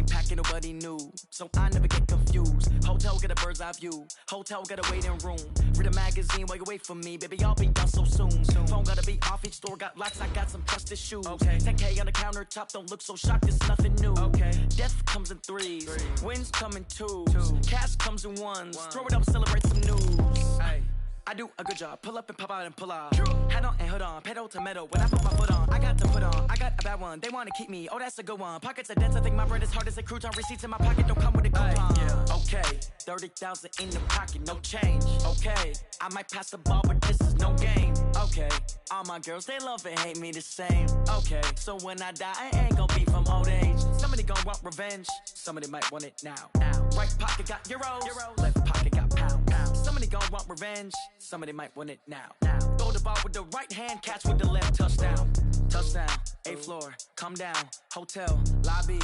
packing, nobody knew. So I never get confused. Hotel get a bird's eye view. Hotel got a waiting room. Read a magazine while you wait for me. Baby, I'll be done so soon. Phone gotta be off, each store got locks. I got some trusted shoes. 10K on the countertop, don't look so shocked, it's nothing new. Death comes in threes. Wins come in twos. Cash comes in ones. Throw it up, celebrate some news. I do a good job. Pull up and pop out and pull out. Head on and hood on. Pedal to metal. When I put my foot on, I got to put on. I got a bad one. They want to keep me. Oh, that's a good one. Pockets are dense. I think my bread is hard as a crouton. Receipts in my pocket don't come with a coupon. Okay, 30,000 in the pocket, no change. Okay, I might pass the ball, but this is no game. Okay, all my girls, they love and hate me the same. Okay, so when I die, I ain't gonna be from old age. Somebody gonna want revenge. Somebody might want it now. Right pocket got euros. Left pocket got pounds. Somebody gonna want revenge. Somebody might want it now. Throw the ball with the right hand, catch with the left. Touchdown. Touchdown. 8th floor. Come down. Hotel. Lobby.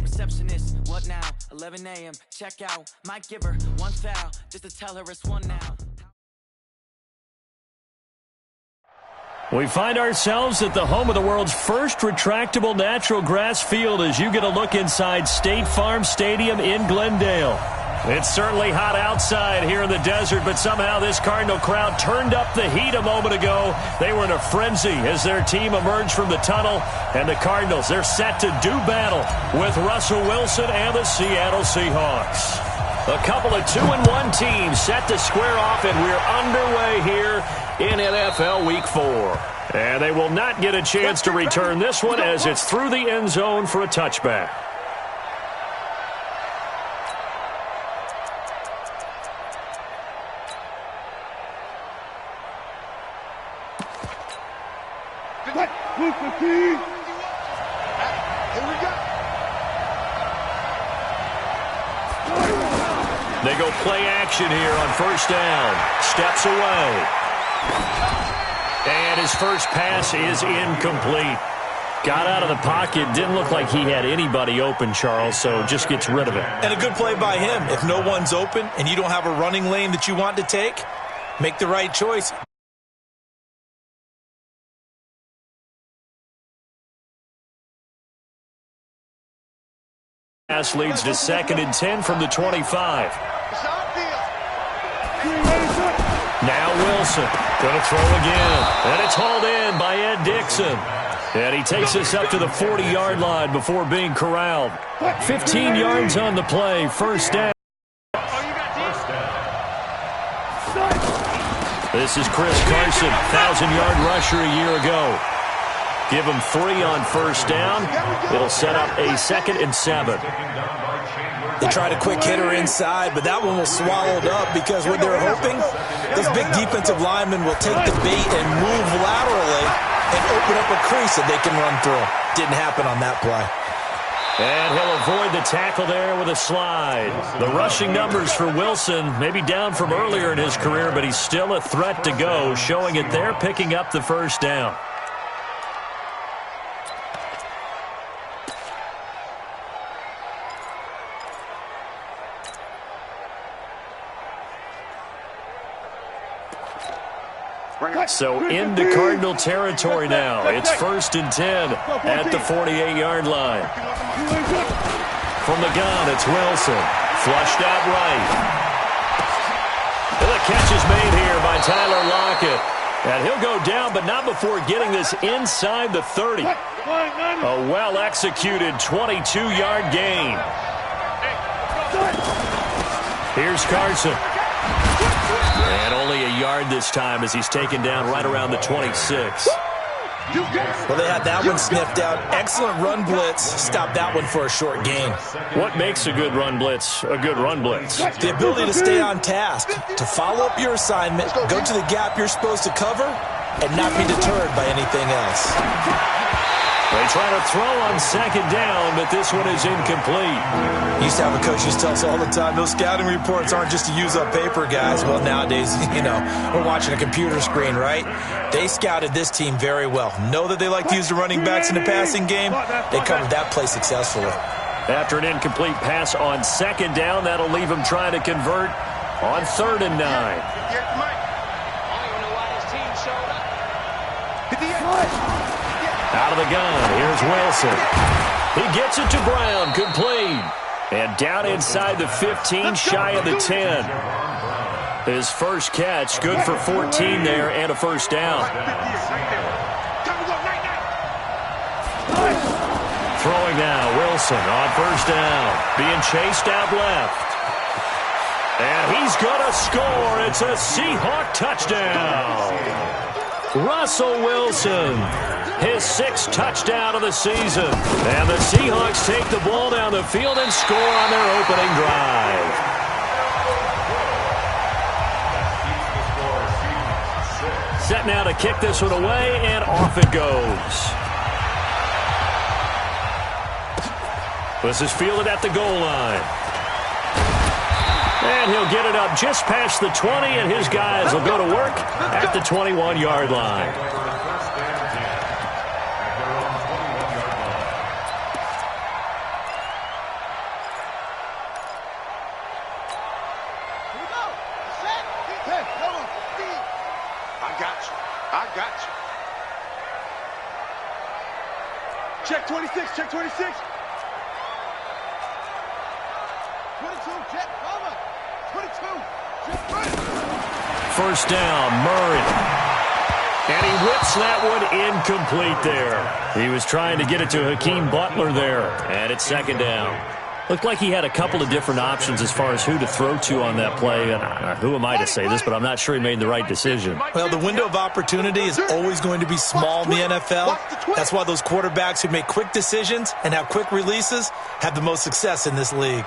Receptionist. What now? 11 a.m. Check out. Might give her one foul just to tell her it's one now. We find ourselves at the home of the world's first retractable natural grass field as you get a look inside State Farm Stadium in Glendale. It's certainly hot outside here in the desert, but somehow this Cardinal crowd turned up the heat a moment ago. They were in a frenzy as their team emerged from the tunnel, and the Cardinals, they're set to do battle with Russell Wilson and the Seattle Seahawks. A couple of 2-1 teams set to square off, and we're underway here in NFL Week 4. And they will not get a chance to return this one as it's through the end zone for a touchback. They go play action here on first down. Steps away. And his first pass is incomplete. Got out of the pocket. Didn't look like he had anybody open, Charles, so just gets rid of it. And a good play by him. If no one's open and you don't have a running lane that you want to take, make the right choice. Pass leads to 2nd and 10 from the 25. Now Wilson going to throw again. And it's hauled in by Ed Dixon. And he takes us up to the 40-yard line before being corralled. 15 yards on the play. First down. This is Chris Carson, 1,000-yard rusher a year ago. Give him 3 on first down. It'll set up a 2nd and 7. They tried a quick hitter inside, but that one was swallowed up because what they're hoping, those big defensive linemen will take the bait and move laterally and open up a crease that they can run through. Didn't happen on that play. And he'll avoid the tackle there with a slide. The rushing numbers for Wilson, maybe down from earlier in his career, but he's still a threat to go, showing it there, picking up the first down. So into Cardinal territory now. It's 1st and 10 at the 48-yard line. From the gun, it's Wilson. Flushed out right. And the catch is made here by Tyler Lockett. And he'll go down, but not before getting this inside the 30. A well-executed 22-yard gain. Here's Carson. And only a yard this time as he's taken down right around the 26. Well, they had that one sniffed out. Excellent run blitz. Stop that one for a short gain. What makes a good run blitz a good run blitz? The ability to stay on task, to follow up your assignment, go to the gap you're supposed to cover, and not be deterred by anything else. They try to throw on 2nd down, but this one is incomplete. Used to have a coach who tells us all the time, those scouting reports aren't just to use up paper, guys. Well, nowadays, we're watching a computer screen, right? They scouted this team very well. Know that they like to use the running backs in the passing game. They covered that play successfully. After an incomplete pass on 2nd down, that'll leave him trying to convert on 3rd and 9. Out of the gun, here's Wilson. He gets it to Brown, complete. And down inside the 15, shy of the 10. His first catch, good for 14 there and a first down. Throwing now, Wilson on first down. Being chased out left. And he's going to score. It's a Seahawk touchdown. Russell Wilson, his 6th touchdown of the season. And the Seahawks take the ball down the field and score on their opening drive. Set now to kick this one away, and off it goes. This is fielded at the goal line. And he'll get it up just past the 20, and his guys will go to work at the 21-yard line. I got you. Check 26, check 26. 22, check, cover. 22, check, right. First down, Murray. And he whips that one incomplete there. He was trying to get it to Hakeem Butler there. And it's second down. Looked like he had a couple of different options as far as who to throw to on that play. And who am I to say this, but I'm not sure he made the right decision. Well, the window of opportunity is always going to be small in the NFL. That's why those quarterbacks who make quick decisions and have quick releases have the most success in this league.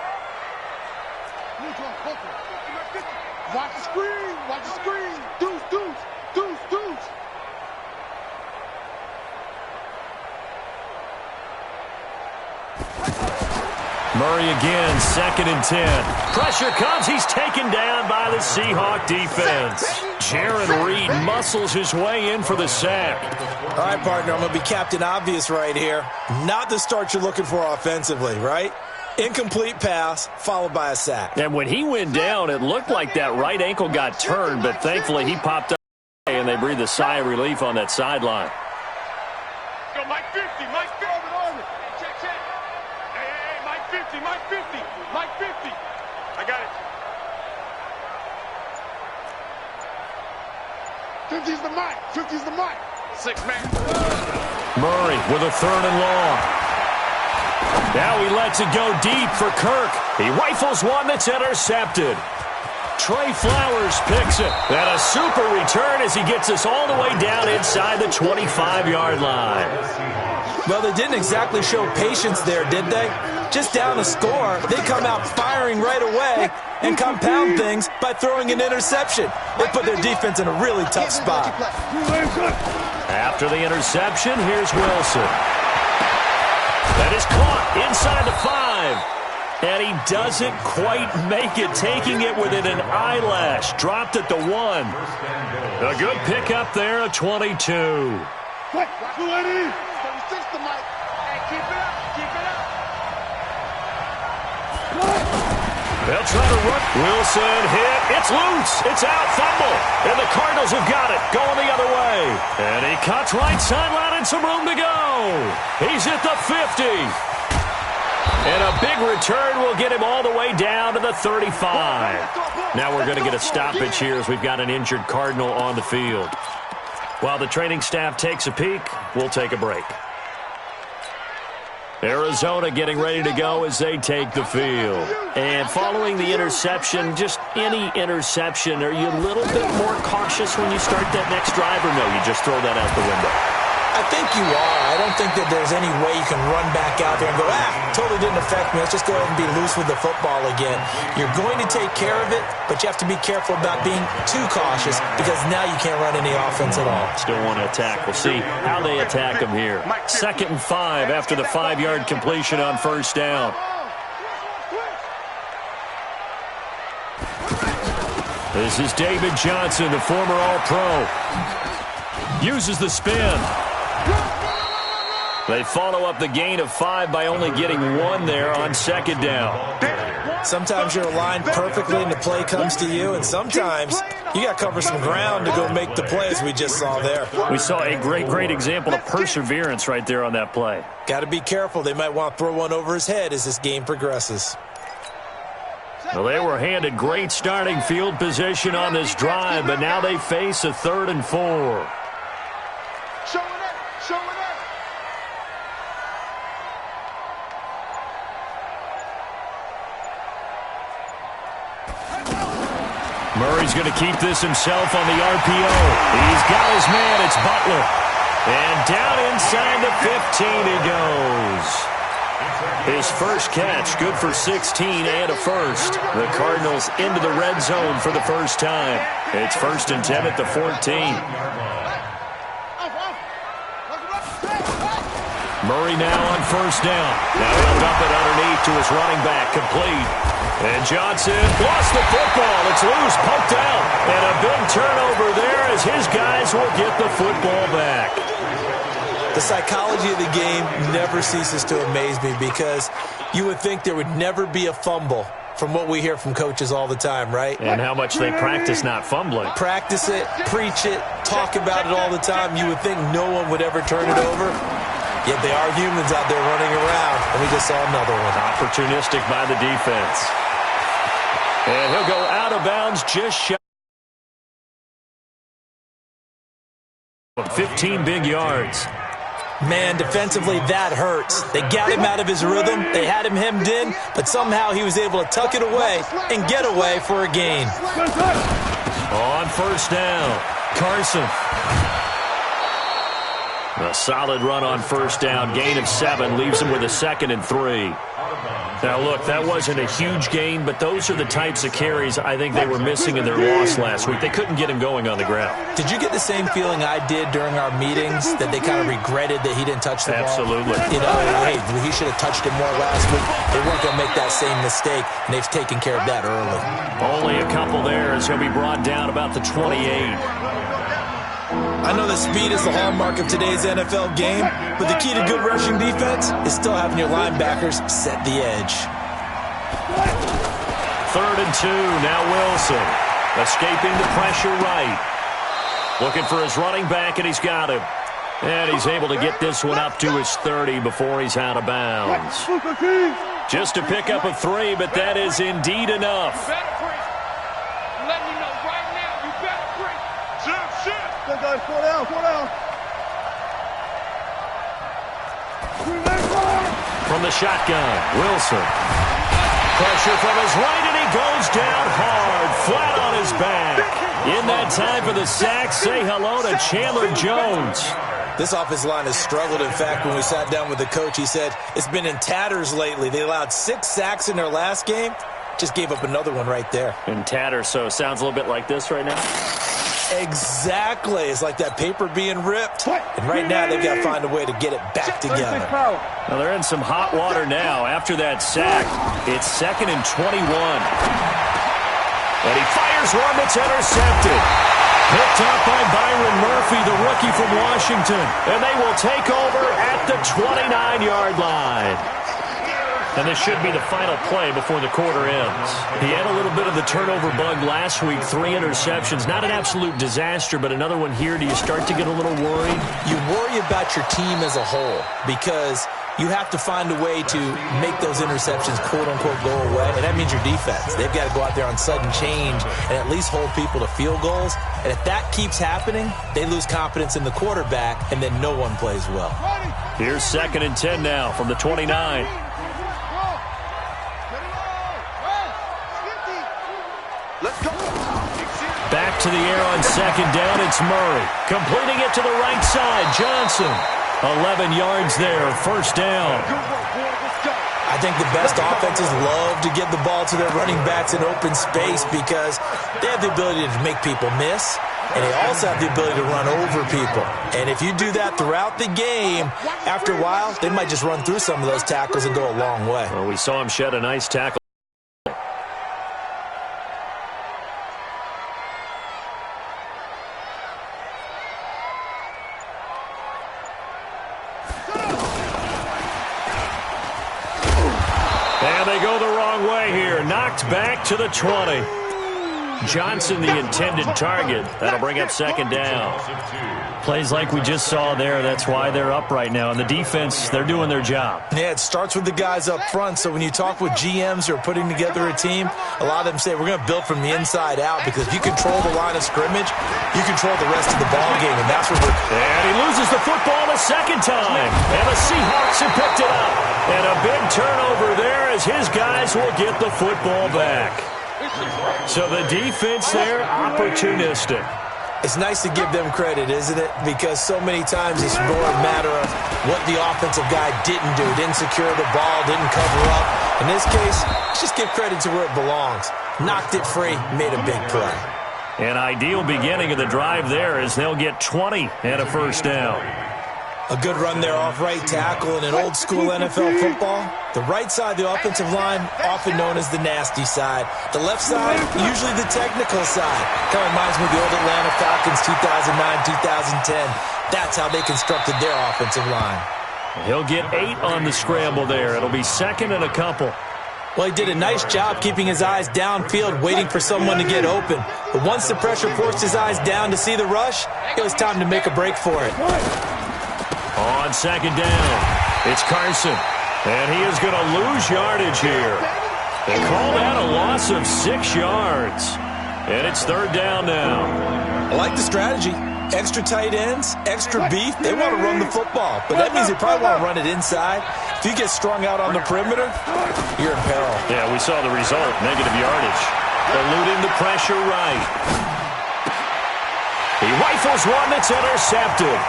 Watch the screen, watch the screen. Deuce, deuce, deuce, deuce. Murray again, 2nd and 10. Pressure comes. He's taken down by the Seahawk defense. Jaron Reed muscles his way in for the sack. All right, partner, I'm going to be Captain Obvious right here. Not the start you're looking for offensively, right? Incomplete pass, followed by a sack. And when he went down, it looked like that right ankle got turned, but thankfully he popped up and they breathed a sigh of relief on that sideline. Go, Mike 50, Mike 50. Check, check. Hey, Mike 50, Mike 50, Mike 50. I got it. 50's the mic, 50's the mic. 6 man. Murray with a 3rd and long. Now he lets it go deep for Kirk. He rifles one that's intercepted. Trey Flowers picks it. And a super return as he gets us all the way down inside the 25-yard line. Well, they didn't exactly show patience there, did they? Just down a score, they come out firing right away and compound things by throwing an interception. They put their defense in a really tough spot. After the interception, here's Wilson. That is caught inside the 5. And he doesn't quite make it, taking it within an eyelash. Dropped at the 1. A good pickup there, a 22. What? 20. 36 the mic. Hey, keep it up, keep it up. They'll try to run. Wilson hit. It's loose. It's out. Fumble. And the Cardinals have got it. Going the other way. And he cuts right sideline and some room to go. He's at the 50. And a big return will get him all the way down to the 35. Now we're going to get a stoppage here as we've got an injured Cardinal on the field. While the training staff takes a peek, we'll take a break. Arizona getting ready to go as they take the field. And following the interception, just any interception, are you a little bit more cautious when you start that next drive, or no, you just throw that out the window? I think you are. I don't think that there's any way you can run back out there and go, totally didn't affect me. Let's just go ahead and be loose with the football again. You're going to take care of it, but you have to be careful about being too cautious because now you can't run any offense at all. Still want to attack. We'll see how they attack them here. 2nd and 5 after the 5-yard completion on first down. This is David Johnson, the former All-Pro. Uses the spin. They follow up the gain of 5 by only getting 1 there on 2nd down. Sometimes you're aligned perfectly and the play comes to you, and sometimes You got to cover some ground to go make the plays we just saw there. We saw a great example of perseverance right there on that play. Got to be careful. They might want to throw one over his head as this game progresses. Well, they were handed great starting field position on this drive, but now they face a 3rd and 4. Murray's going to keep this himself on the RPO. He's got his man. It's Butler. And down inside the 15 he goes. His first catch, good for 16 and a first. The Cardinals into the red zone for the first time. It's 1st and 10 at the 14. Murray now on 1st down. Now he'll dump it underneath to his running back, complete. And Johnson lost the football. It's loose, poked out. And a big turnover there as his guys will get the football back. The psychology of the game never ceases to amaze me because you would think there would never be a fumble from what we hear from coaches all the time, right? And how much they practice not fumbling. Practice it, preach it, talk about it all the time. You would think no one would ever turn it over. Yet they are humans out there running around, and we just saw another one. Opportunistic by the defense. And he'll go out of bounds just shy of 15 big yards. Man, defensively, that hurts. They got him out of his rhythm. They had him hemmed in, but somehow he was able to tuck it away and get away for a gain. On 1st down, Carson. A solid run on 1st down. Gain of 7 leaves him with a 2nd and 3. Now, look, that wasn't a huge gain, but those are the types of carries I think they were missing in their loss last week. They couldn't get him going on the ground. Did you get the same feeling I did during our meetings, that they kind of regretted that he didn't touch the ball? Absolutely. You know, hey, he should have touched it more last week. They weren't going to make that same mistake, and they've taken care of that early. Only a couple there as he'll be brought down about the 28. I know that speed is the hallmark of today's NFL game, but the key to good rushing defense is still having your linebackers set the edge. 3rd and 2, now Wilson. Escaping the pressure right. Looking for his running back, and he's got him. And he's able to get this one up to his 30 before he's out of bounds. Just to pick up a 3, but that is indeed enough. From the shotgun, Wilson. Pressure from his right, and he goes down hard, flat on his back. In that time for the sack, say hello to Chandler Jones. This offensive line has struggled. In fact, when we sat down with the coach, he said it's been in tatters lately. They allowed 6 sacks in their last game. Just gave up another one right there. In tatters, so sounds a little bit like this right now. Exactly. It's like that paper being ripped. And right now, they've got to find a way to get it back together. Well, they're in some hot water now. After that sack, it's 2nd and 21. And he fires one that's intercepted. Picked up by Byron Murphy, the rookie from Washington. And they will take over at the 29-yard line. And this should be the final play before the quarter ends. He had a little bit of the turnover bug last week, 3 interceptions. Not an absolute disaster, but another one here. Do you start to get a little worried? You worry about your team as a whole because you have to find a way to make those interceptions, quote-unquote, go away. And that means your defense. They've got to go out there on sudden change and at least hold people to field goals. And if that keeps happening, they lose confidence in the quarterback, and then no one plays well. Here's 2nd and 10 now from the 29. Back to the air on 2nd down, it's Murray. Completing it to the right side, Johnson. 11 yards there, 1st down. I think the best offenses love to get the ball to their running backs in open space because they have the ability to make people miss, and they also have the ability to run over people. And if you do that throughout the game, after a while, they might just run through some of those tackles and go a long way. Well, we saw him shed a nice tackle. And they go the wrong way here. Knocked back to the 20. Johnson, the intended target. That'll bring up second down. Plays like we just saw there. That's why they're up right now. And the defense, they're doing their job. Yeah, it starts with the guys up front. So when you talk with GMs who are putting together a team, a lot of them say we're going to build from the inside out, because if you control the line of scrimmage, you control the rest of the ball game, and that's what we're... And he loses the football a second time. And the Seahawks have picked it up. And a big turnover there as his guys will get the football back. So the defense there, opportunistic. It's nice to give them credit, isn't it? Because so many times it's more a matter of what the offensive guy didn't do. Didn't secure the ball, didn't cover up. In this case, let's just give credit to where it belongs. Knocked it free, made a big play. An ideal beginning of the drive there as they'll get 20 and a first down. A good run there off right tackle in an old-school NFL football. The right side of the offensive line, often known as the nasty side. The left side, usually the technical side. Kind of reminds me of the old Atlanta Falcons 2009-2010. That's how they constructed their offensive line. He'll get 8 on the scramble there. It'll be second and a couple. Well, he did a nice job keeping his eyes downfield, waiting for someone to get open. But once the pressure forced his eyes down to see the rush, it was time to make a break for it. On second down, it's Carson, and he is going to lose yardage here. They call that a loss of 6 yards, and it's third down now. I like the strategy. Extra tight ends, extra beef. They want to run the football, but that means they probably want to run it inside. If you get strung out on the perimeter, you're in peril. Yeah, we saw the result, negative yardage. Eluding the pressure right. He rifles one that's intercepted.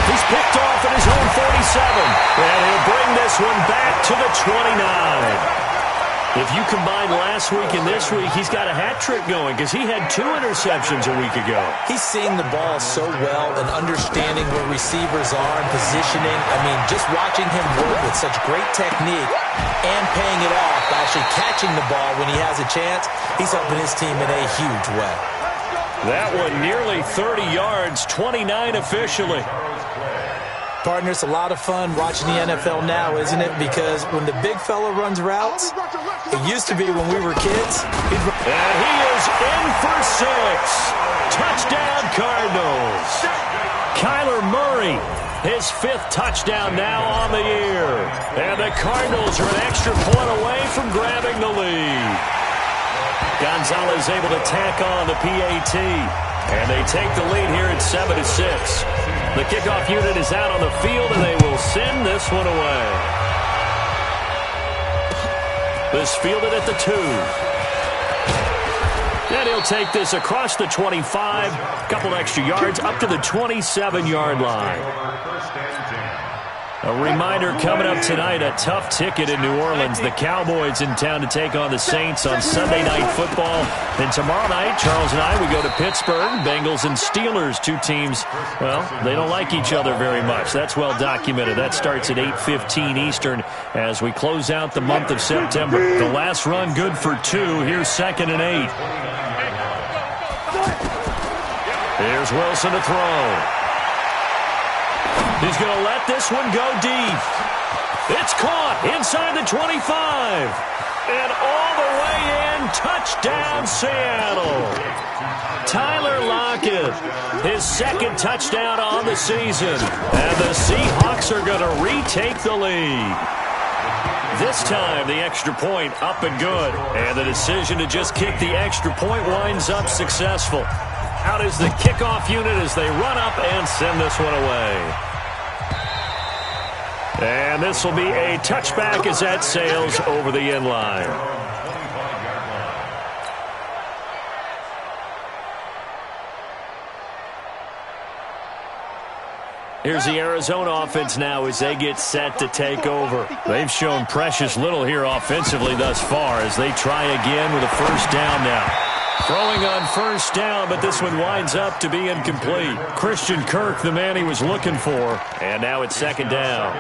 He's picked off at his own 47, and he'll bring this one back to the 29. If you combine last week and this week, he's got a hat trick going because he had 2 interceptions a week ago. He's seeing the ball so well and understanding where receivers are and positioning. I mean, just watching him work with such great technique and paying it off by actually catching the ball when he has a chance, he's helping his team in a huge way. That one nearly 30 yards, 29 officially. Partner, it's a lot of fun watching the NFL now, isn't it? Because when the big fella runs routes, it used to be when we were kids. And he is in for 6. Touchdown, Cardinals. Kyler Murray, his 5th touchdown now on the year. And the Cardinals are an extra point away from grabbing the lead. Gonzalez able to tack on the PAT. And they take the lead here at 7-6. The kickoff unit is out on the field, and they will send this one away. This fielded at the 2. And he'll take this across the 25, a couple extra yards, up to the 27-yard line. A reminder coming up tonight, a tough ticket in New Orleans. The Cowboys in town to take on the Saints on Sunday Night Football. Then tomorrow night, Charles and I, we go to Pittsburgh. Bengals and Steelers, 2 teams, well, they don't like each other very much. That's well documented. That starts at 8:15 Eastern as we close out the month of September. The last run good for 2. Here's 2nd and 8. Here's Wilson to throw. He's going to let this one go deep. It's caught inside the 25. And all the way in, touchdown Seattle. Tyler Lockett, his 2nd touchdown on the season. And the Seahawks are going to retake the lead. This time, the extra point up and good. And the decision to just kick the extra point winds up successful. Out is the kickoff unit as they run up and send this one away. And this will be a touchback as that sails over the end line. Here's the Arizona offense now as they get set to take over. They've shown precious little here offensively thus far as they try again with a first down now. Throwing on first down, but this one winds up to be incomplete. Christian Kirk, the man he was looking for, and now it's 2nd down.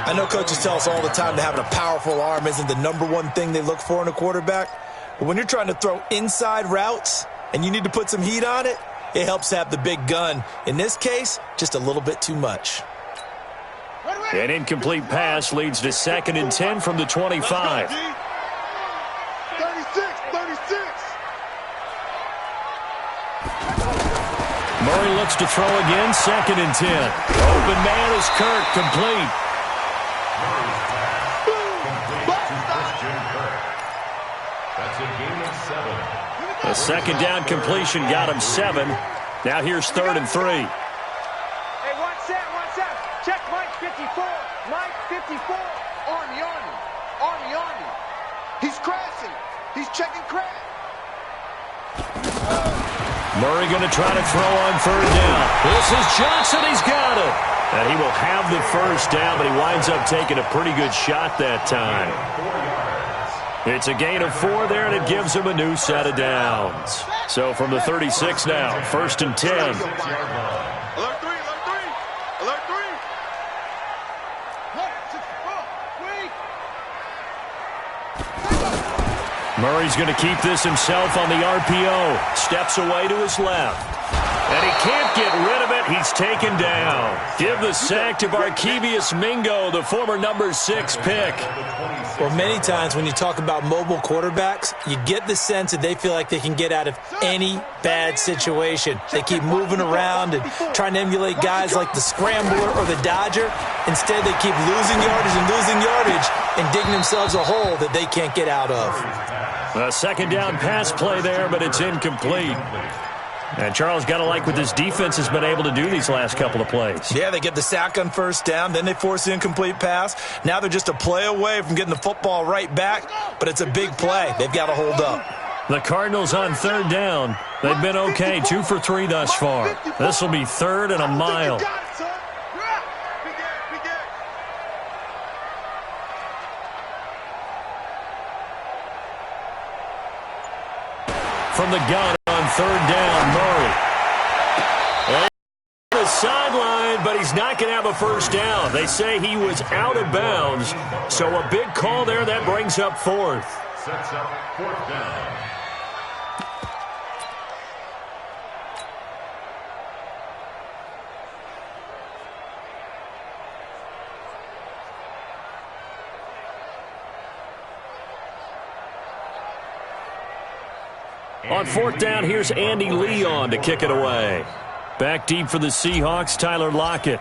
I know coaches tell us all the time that having a powerful arm isn't the #1 thing they look for in a quarterback. But when you're trying to throw inside routes and you need to put some heat on it, it helps to have the big gun. In this case, just a little bit too much. An incomplete pass leads to 2nd and 10 from the 25. Murray looks to throw again, 2nd and 10. Open man is Kirk, complete. That's a gain of 7. A 2nd down completion got him 7. Now here's 3rd and 3. Hey, watch that. Check Mike 54. Mike 54. Army. He's crashing. He's checking crash. Murray going to try to throw on 3rd down. This is Johnson. He's got it. And he will have the 1st down, but he winds up taking a pretty good shot that time. It's a gain of 4 there, and it gives him a new set of downs. So from the 36 now, 1st and 10. Alert 3. Murray's going to keep this himself on the RPO. Steps away to his left. And he can't get rid of it. He's taken down. Give the sack to Barkevious Mingo, the former number 6 pick. Well, many times when you talk about mobile quarterbacks, you get the sense that they feel like they can get out of any bad situation. They keep moving around and trying to emulate guys like the Scrambler or the Dodger. Instead, they keep losing yardage and digging themselves a hole that they can't get out of. A 2nd down pass play there, but it's incomplete. And Charles, got to like what this defense has been able to do these last couple of plays. Yeah, they get the sack on 1st down, then they force the incomplete pass. Now they're just a play away from getting the football right back, but it's a big play. They've got to hold up. The Cardinals on 3rd down. They've been okay, 2 for 3 thus far. This will be 3rd and a mile. From the gun on 3rd down, Murray. On the sideline, but he's not going to have a 1st down. They say he was out of bounds, so a big call there. That brings up 4th. Sets up 4th down. On 4th down, here's Andy Leon to kick it away. Back deep for the Seahawks, Tyler Lockett.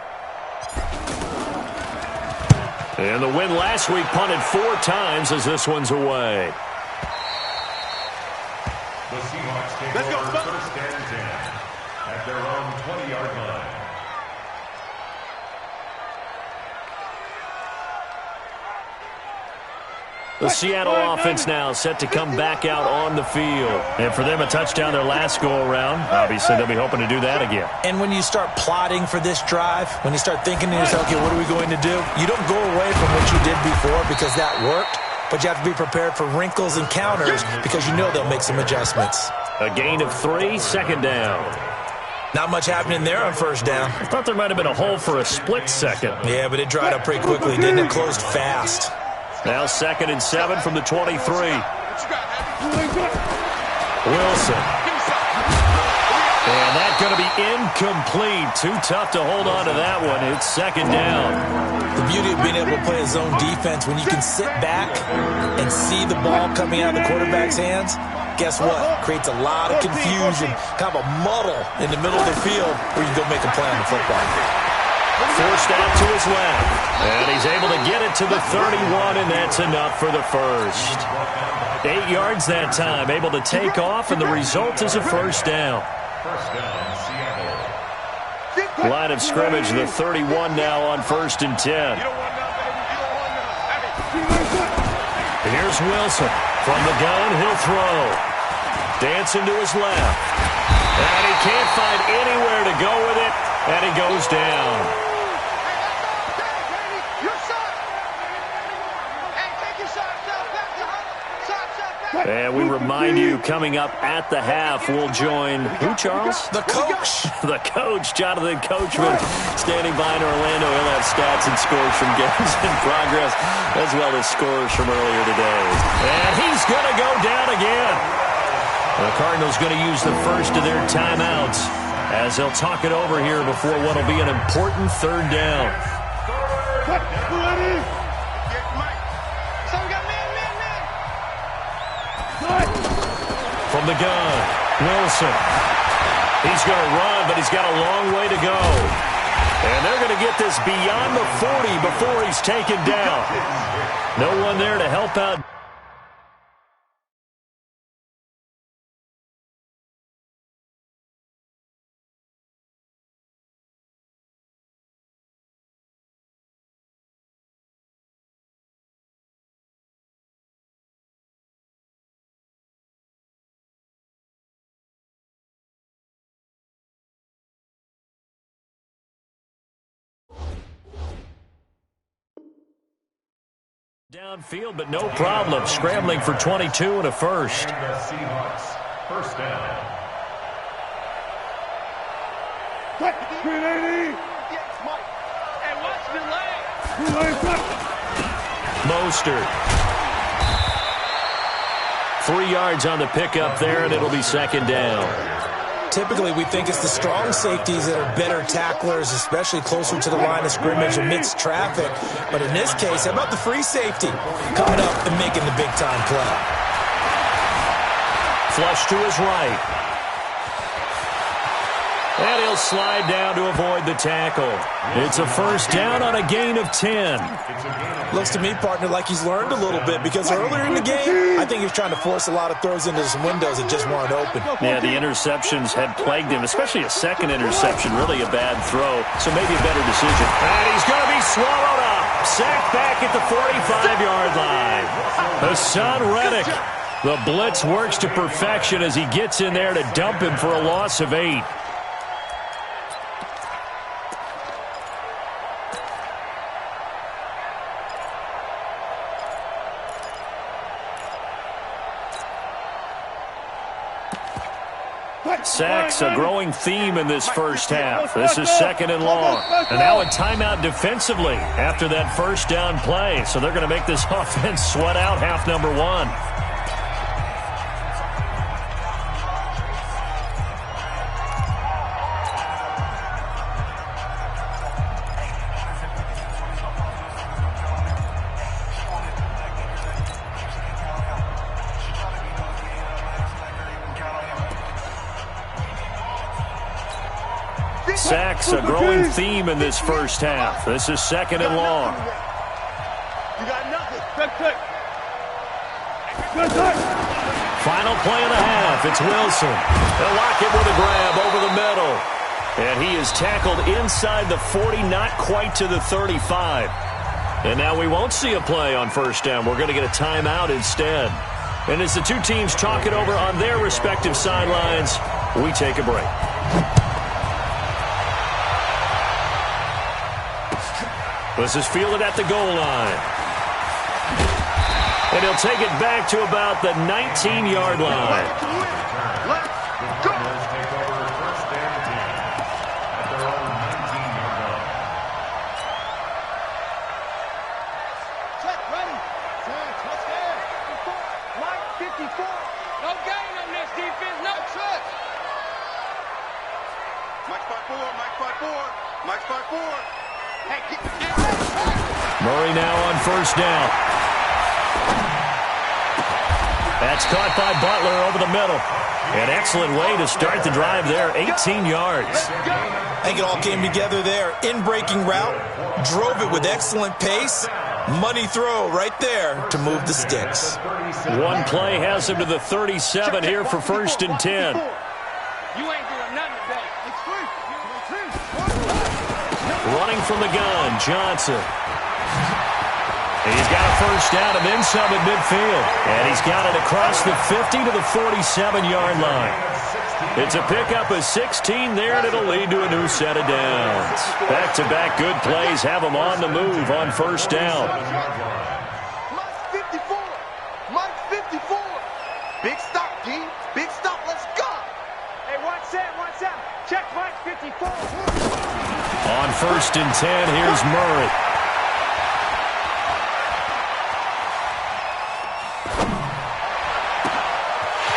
And the win last week punted 4 times as this one's away. The Seahawks take over 1st and 10 at their own 20-yard line. The Seattle offense now set to come back out on the field. And for them, a touchdown their last go-around. Obviously, they'll be hoping to do that again. And when you start plotting for this drive, when you start thinking to yourself, okay, what are we going to do? You don't go away from what you did before because that worked, but you have to be prepared for wrinkles and counters because you know they'll make some adjustments. A gain of 3, 2nd down. Not much happening there on 1st down. I thought there might have been a hole for a split second. Yeah, but it dried up pretty quickly, didn't it? Closed fast. Now 2nd and 7 from the 23. Wilson. And that's going to be incomplete. Too tough to hold on to that one. It's 2nd down. The beauty of being able to play a zone defense, when you can sit back and see the ball coming out of the quarterback's hands, guess what? Creates a lot of confusion, kind of a muddle in the middle of the field where you go make a play on the football. Forced out to his left. And he's able to get it to the 31, and that's enough for the 1st. 8 yards that time, able to take off, and the result is a 1st down. 1st down, Seattle. Line of scrimmage, the 31 now on 1st and 10. Here's Wilson. From the gun, he'll throw. Dancing to his left. And he can't find anywhere to go with it, and he goes down. And we remind you, coming up at the half, we'll join who, Charles? The coach. The coach, Jonathan Coachman, standing by in Orlando. He'll have stats and scores from games in progress, as well as scores from earlier today. And he's going to go down again. The Cardinals going to use the first of their timeouts as they'll talk it over here before what will be an important 3rd down. From the gun, Wilson. He's going to run, but he's got a long way to go. And they're going to get this beyond the 40 before he's taken down. No one there to help out. Downfield, but no problem. Scrambling for 22 and a first. And the Seahawks, first down. 380. Yes, Mike. And watch the leg. Mostert. 3 yards on the pickup there, and it'll be second down. Typically, we think it's the strong safeties that are better tacklers, especially closer to the line of scrimmage amidst traffic. But in this case, how about the free safety coming up and making the big-time play? Flush to his right. And he'll slide down to avoid the tackle. It's a first down on a gain of 10. Looks to me, partner, like he's learned a little bit because earlier in the game, I think he was trying to force a lot of throws into some windows that just weren't open. Yeah, the interceptions had plagued him, especially a second interception, really a bad throw. So maybe a better decision. And he's going to be swallowed up. Sacked back at the 45-yard line. Hassan Reddick. The blitz works to perfection as he gets in there to dump him for a loss of 8. Sacks, a growing theme in this first half. This is second and long. And now a timeout defensively after that first down play. So they're going to make this offense sweat out half number 1. Sacks, a growing theme in this first half. This is second and long. You got nothing. Final play of the half. It's Wilson. They'll lock it with a grab over the middle. And he is tackled inside the 40, not quite to the 35. And now we won't see a play on first down. We're going to get a timeout instead. And as the two teams talk it over on their respective sidelines, we take a break. This is fielded at the goal line. And he'll take it back to about the 19-yard line. Let's go. Take over first and 10 at their own 19-yard line. Check, ready. Check, let's go. Mike 54. No gain on this defense, no touch. Mike 5-4, Mike 5-4, Mike 5-4. Murray now on first down. That's caught by Butler over the middle. An excellent way to start the drive there, 18 yards. I think it all came together there. In-breaking route, drove it with excellent pace. Money throw right there to move the sticks. One play has him to the 37 here for first and 10. You ain't doing nothing today. It's free. Running from the gun, Johnson. He's got a first down and then some at midfield. And he's got it across the 50 to the 47-yard line. It's a pickup of 16 there, and it'll lead to a new set of downs. Back-to-back good plays have them on the move on first down. Mike 54. Mike 54. Big stop, D. Big stop. Let's go. Hey, watch that. Watch that. Check Mike 54. On first and 10, here's Murray.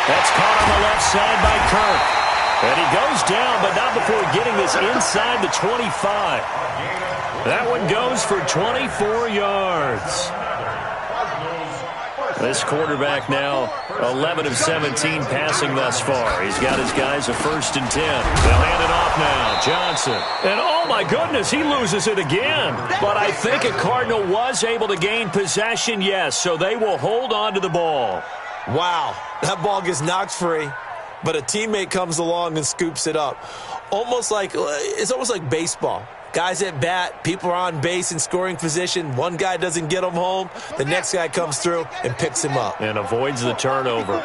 That's caught on the left side by Kirk. And he goes down, but not before getting this inside the 25. That one goes for 24 yards. This quarterback now 11 of 17 passing thus far. He's got his guys a 1st and 10. They'll hand it off now. Johnson. And oh my goodness, he loses it again. But I think a Cardinal was able to gain possession, yes, so they will hold on to the ball. Wow, that ball gets knocked free, but a teammate comes along and scoops it up. It's almost like baseball. Guys at bat, people are on base in scoring position. One guy doesn't get him home. The next guy comes through and picks him up. And avoids the turnover.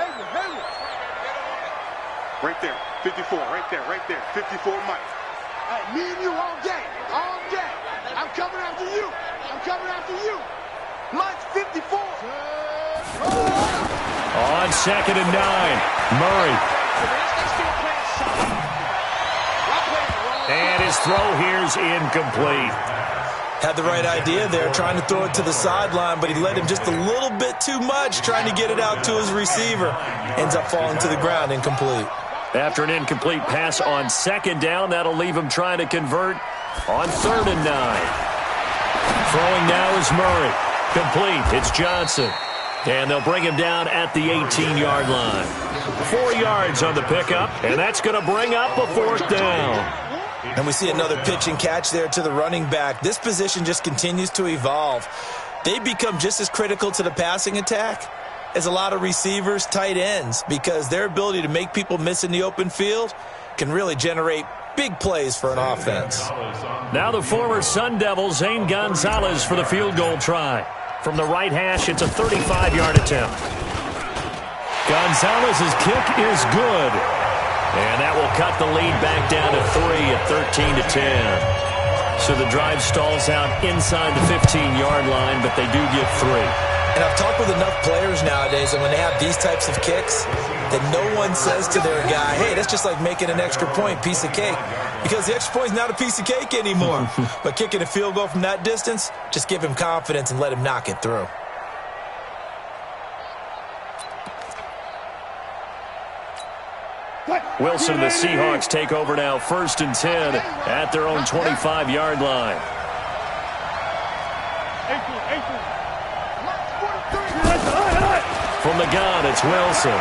Right there, 54, right there, 54 Mike. Hey, me and you all day, all day. I'm coming after you. Mike's 54. On 2nd and 9, Murray. And his throw here's incomplete. Had the right idea there, trying to throw it to the sideline, but he led him just a little bit too much, trying to get it out to his receiver. Ends up falling to the ground, incomplete. After an incomplete pass on 2nd down, that'll leave him trying to convert on 3rd and 9. Throwing now is Murray. Complete. It's Johnson. And they'll bring him down at the 18-yard line. 4 yards on the pickup, and that's going to bring up a 4th down. And we see another pitch and catch there to the running back. This position just continues to evolve. They become just as critical to the passing attack as a lot of receivers, tight ends, because their ability to make people miss in the open field can really generate big plays for an offense. Now the former Sun Devil, Zane Gonzalez, for the field goal try. From the right hash, it's a 35-yard attempt. Gonzalez's kick is good. And that will cut the lead back down to 3 at 13-10. So the drive stalls out inside the 15-yard line, but they do get 3. And I've talked with enough players nowadays, and when they have these types of kicks, that no one says to their guy, hey, that's just like making an extra point, piece of cake. Because the extra point is not a piece of cake anymore. But kicking a field goal from that distance, just give him confidence and let him knock it through. Wilson and the Seahawks take over now, 1st and 10 at their own 25-yard line. From the gun, it's Wilson.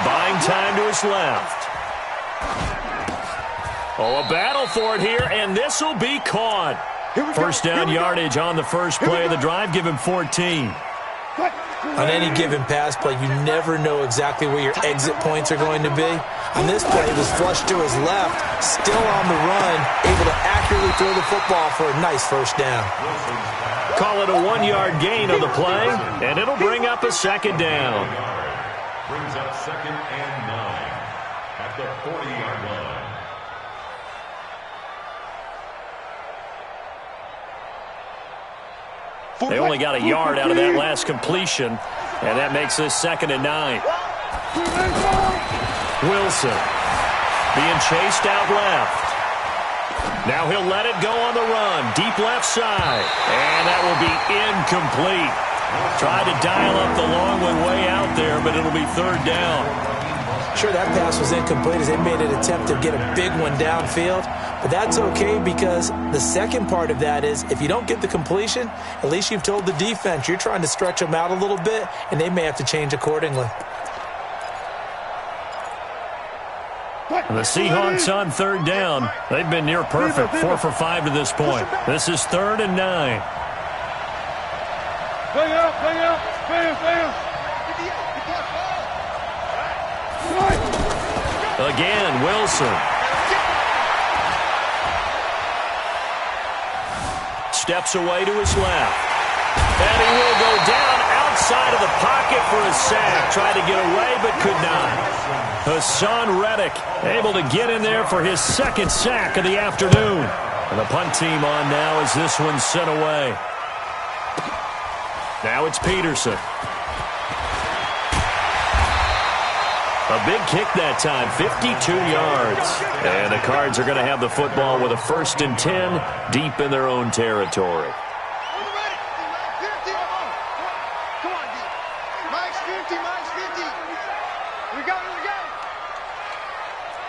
Buying time to his left. Oh, a battle for it here, and this will be caught. 1st down yardage on the first play of the drive. Give him 14. On any given pass play, you never know exactly where your exit points are going to be. On this play, it was flushed to his left, still on the run, able to accurately throw the football for a nice 1st down. Call it a 1-yard gain on the play, and it'll bring up a 2nd down. Brings up 2nd and 9 at the 40-yard line. They only got a yard out of that last completion, and that makes this 2nd and 9. Wilson being chased out left. Now he'll let it go on the run, deep left side, and that will be incomplete. Tried to dial up the long one way out there, but it'll be 3rd down. Sure, that pass was incomplete as they made an attempt to get a big one downfield, but that's okay because the second part of that is if you don't get the completion, at least you've told the defense you're trying to stretch them out a little bit, and they may have to change accordingly. The Seahawks on 3rd down. They've been near perfect, 4 for 5 to this point. This is 3rd and 9. Bang out, bam. Again, Wilson. Steps away to his left. And he will go down outside of the pocket for a sack. Tried to get away, but could not. Hassan Reddick able to get in there for his 2nd sack of the afternoon. And the punt team on now as this one's sent away. Now it's Peterson. A big kick that time, 52 yards. And the Cards are going to have the football with a 1st and 10 deep in their own territory.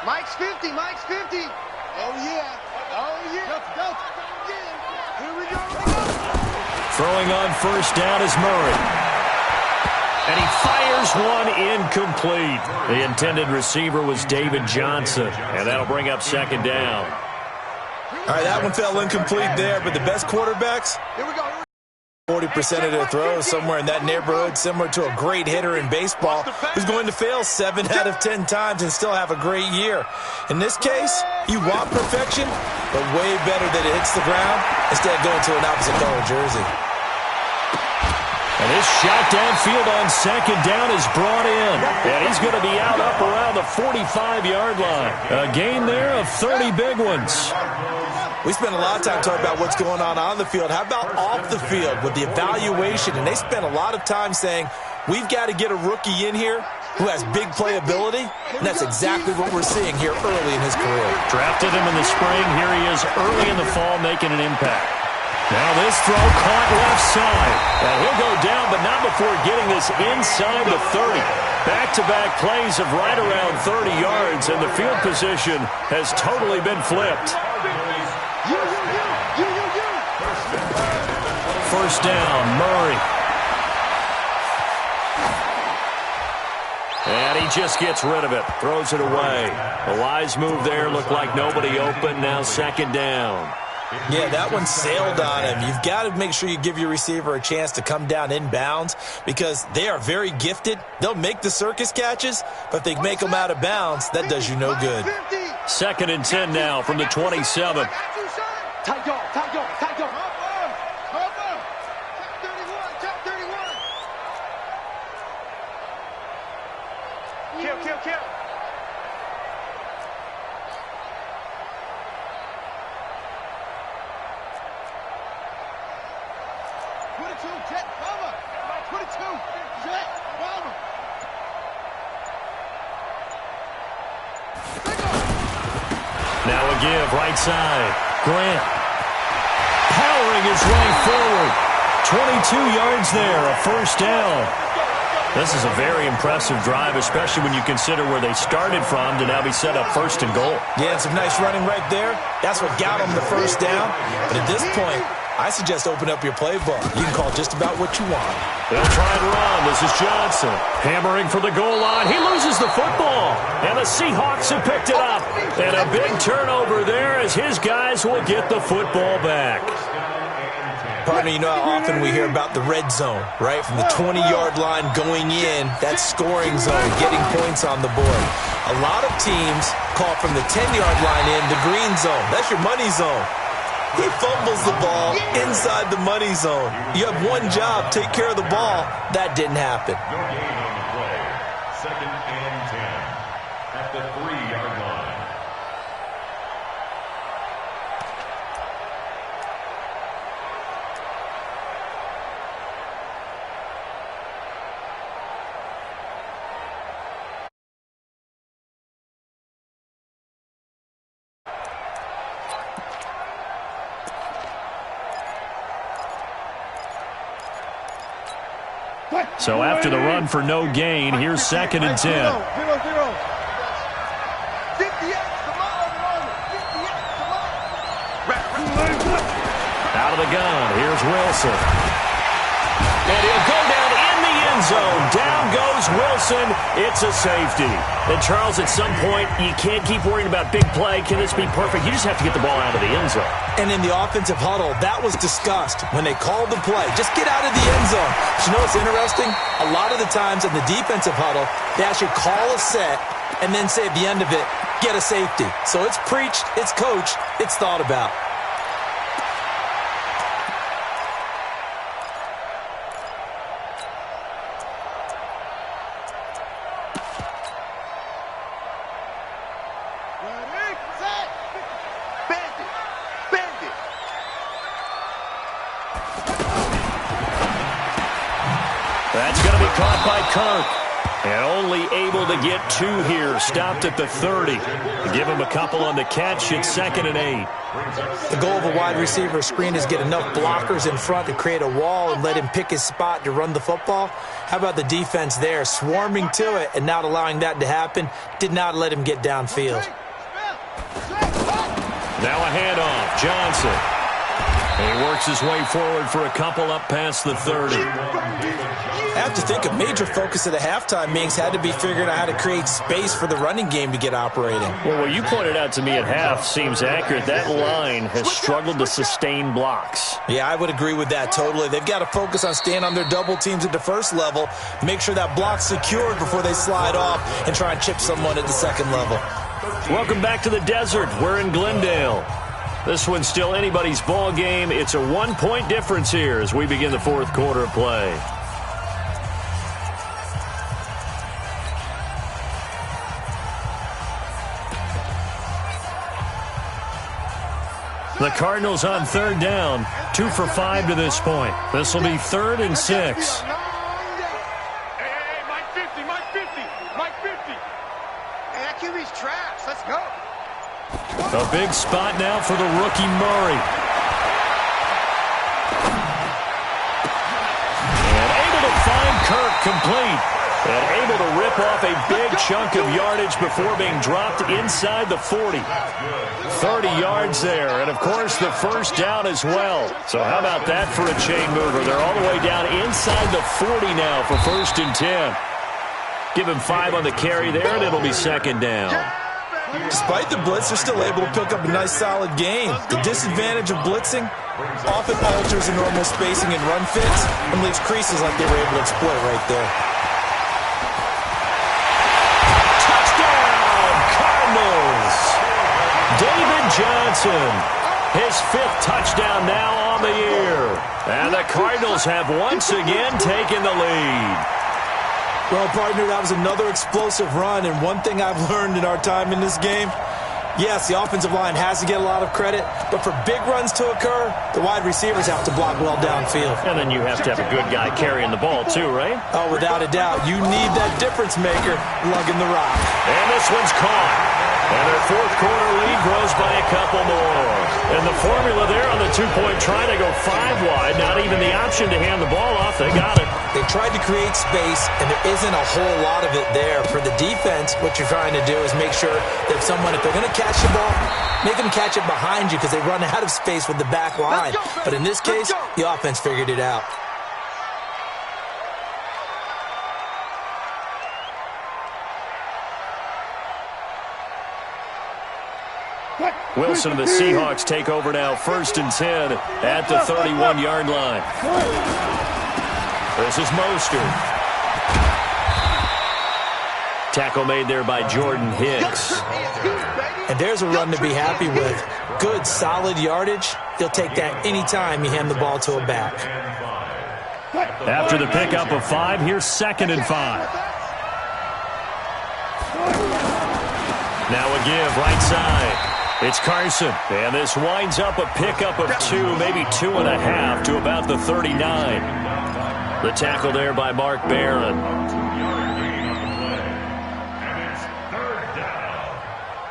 Mike's 50. Oh, yeah. Go. Here we go. Throwing on 1st down is Murray. And he fires one incomplete. The intended receiver was David Johnson, and that'll bring up second down. All right, that one fell incomplete there, but the best quarterbacks, 40% of their throws somewhere in that neighborhood, similar to a great hitter in baseball who's going to fail 7 out of 10 times and still have a great year. In this case, you want perfection, but way better that it hits the ground instead of going to an opposite color jersey. And this shot downfield on second down is brought in. And he's going to be out up around the 45-yard line. A gain there of 30 big ones. We spent a lot of time talking about what's going on the field. How about off the field with the evaluation? And they spent a lot of time saying, we've got to get a rookie in here who has big playability, and that's exactly what we're seeing here early in his career. Drafted him in the spring. Here he is early in the fall making an impact. Now this throw caught left side. And he'll go down, but not before getting this inside the 30. Back-to-back plays of right around 30 yards, and the field position has totally been flipped. First down, Murray. And he just gets rid of it, throws it away. A wise move there, looked like nobody open, now second down. Yeah, that one sailed on him. You've got to make sure you give your receiver a chance to come down inbounds because they are very gifted. They'll make the circus catches, but if they make them out of bounds, that does you no good. Second and 10 now from the 27. Tight dog, tight dog, tight dog. Kill. 22, jet, cover. 22, jet, cover. Now a give, right side. Grant. Powering his way forward. 22 yards there, a first down. This is a very impressive drive, especially when you consider where they started from to now be set up first and goal. Yeah, and some nice running right there. That's what got them the first down. But at this point, I suggest open up your playbook. You can call just about what you want. They'll try and run. This is Johnson. Hammering for the goal line. He loses the football. And the Seahawks have picked it up. And a big turnover there as his guys will get the football back. Partner, you know how often we hear about the red zone, right? From the 20-yard line going in, that scoring zone, getting points on the board. A lot of teams call from the 10-yard line in the green zone. That's your money zone. He fumbles the ball inside the money zone. You have one job, take care of the ball. That didn't happen. No gain on the play. Second and 10 at the 3-yard line. So after the run for no gain, here's second and 10. 50X, come on. Out of the gun, here's Wilson. And he'll go down in the end zone. Down goes Wilson. It's a safety. And Charles, at some point, you can't keep worrying about big play. Can this be perfect? You just have to get the ball out of the end zone. And in the offensive huddle, that was discussed when they called the play. Just get out of the end zone. But you know what's interesting? A lot of the times in the defensive huddle, they actually call a set and then say at the end of it, get a safety. So it's preached, it's coached, it's thought about. That's going to be caught by Kirk. And only able to get 2 here. Stopped at the 30. Give him a couple on the catch. It's second and 8. The goal of a wide receiver screen is get enough blockers in front to create a wall and let him pick his spot to run the football. How about the defense there? Swarming to it and not allowing that to happen. Did not let him get downfield. Now a handoff. Johnson. And he works his way forward for a couple up past the 30. I have to think a major focus of the halftime meetings had to be figuring out how to create space for the running game to get operating. Well, what you pointed out to me at half seems accurate. That line has struggled to sustain blocks. Yeah, I would agree with that totally. They've got to focus on staying on their double teams at the first level, make sure that block's secured before they slide off and try and chip someone at the second level. Welcome back to the desert. We're in Glendale. This one's still anybody's ball game. It's a 1-point difference here as we begin the fourth quarter of play. The Cardinals on third down, 2 for 5 to this point. This will be 3rd and 6. Hey, Mike 50, Mike 50, Mike 50. Hey, that QB's trash. Let's go. A big spot now for the rookie Murray. And able to find Kirk complete. And able to rip off a big chunk of yardage before being dropped inside the 40. 30 yards there, and of course the first down as well. So how about that for a chain mover? They're all the way down inside the 40 now for 1st and 10. Give him 5 on the carry there, and it'll be 2nd down. Despite the blitz, they're still able to pick up a nice solid game. The disadvantage of blitzing often alters the normal spacing and run fits and leaves creases like they were able to exploit right there. David Johnson, his 5th touchdown now on the year. And the Cardinals have once again taken the lead. Well, partner, that was another explosive run, and one thing I've learned in our time in this game, yes, the offensive line has to get a lot of credit, but for big runs to occur, the wide receivers have to block well downfield. And then you have to have a good guy carrying the ball too, right? Oh, without a doubt. You need that difference maker lugging the rock. And this one's caught. And their fourth quarter lead grows by a couple more. And the formula there on the 2-point try to go 5 wide. Not even the option to hand the ball off. They got it. They tried to create space, and there isn't a whole lot of it there. For the defense, what you're trying to do is make sure that if they're going to catch the ball, make them catch it behind you because they run out of space with the back line. But in this case, the offense figured it out. Wilson and the Seahawks take over now, 1st and 10 at the 31-yard line. This is Mostert. Tackle made there by Jordan Hicks. And there's a run to be happy with. Good, solid yardage. He'll take that anytime you hand the ball to a back. After the pickup of 5, here's 2nd and 5. Now a give, right side. It's Carson, and this winds up a pickup of 2, maybe 2.5 to about the 39. The tackle there by Mark Barron.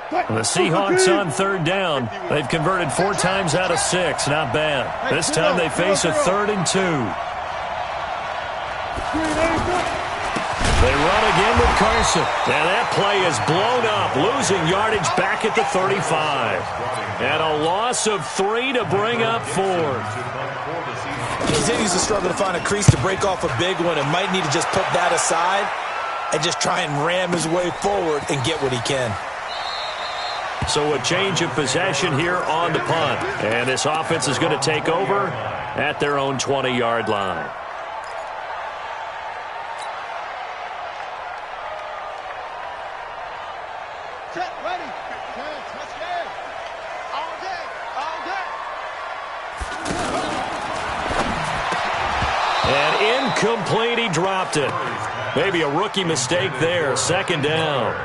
The Seahawks on 3rd down. They've converted 4 times out of 6. Not bad. This time they face a 3rd and 2. They run again with Carson. And that play is blown up, losing yardage back at the 35. And a loss of 3 to bring up 4th. He continues to struggle to find a crease to break off a big one and might need to just put that aside and just try and ram his way forward and get what he can. So a change of possession here on the punt. And this offense is going to take over at their own 20-yard line. And incomplete, he dropped it. Maybe a rookie mistake there. 2nd down.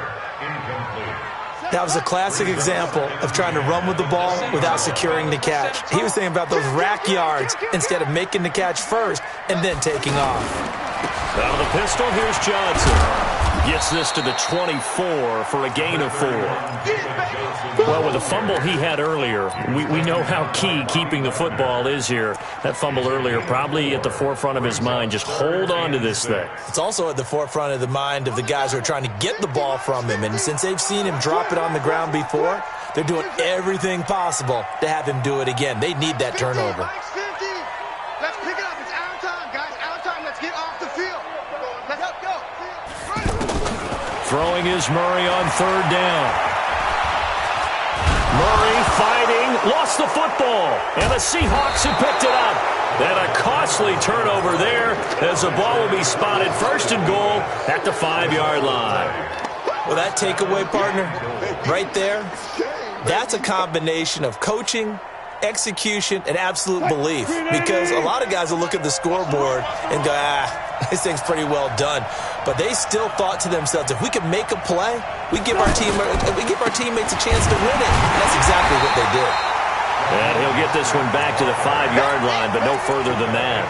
That was a classic example of trying to run with the ball without securing the catch. He was thinking about those rack yards instead of making the catch first and then taking off. Out of the pistol, here's Johnson. Gets this to the 24 for a gain of 4. Well, with the fumble he had earlier, we know how key keeping the football is here. That fumble earlier probably at the forefront of his mind. Just hold on to this thing. It's also at the forefront of the mind of the guys who are trying to get the ball from him. And since they've seen him drop it on the ground before, they're doing everything possible to have him do it again. They need that turnover. Let's pick it up. It's our time, guys. Our time. Let's get off the field. Let's go. Throwing is Murray on 3rd down. Murray fighting, lost the football, and the Seahawks have picked it up. And a costly turnover there as the ball will be spotted 1st and goal at the 5-yard line. Well, that takeaway, partner, right there, that's a combination of coaching, execution, and absolute belief. Because a lot of guys will look at the scoreboard and go, this thing's pretty well done. But they still thought to themselves, if we can make a play, we give our teammates a chance to win it. And that's exactly what they did. And he'll get this one back to the 5-yard line, but no further than that.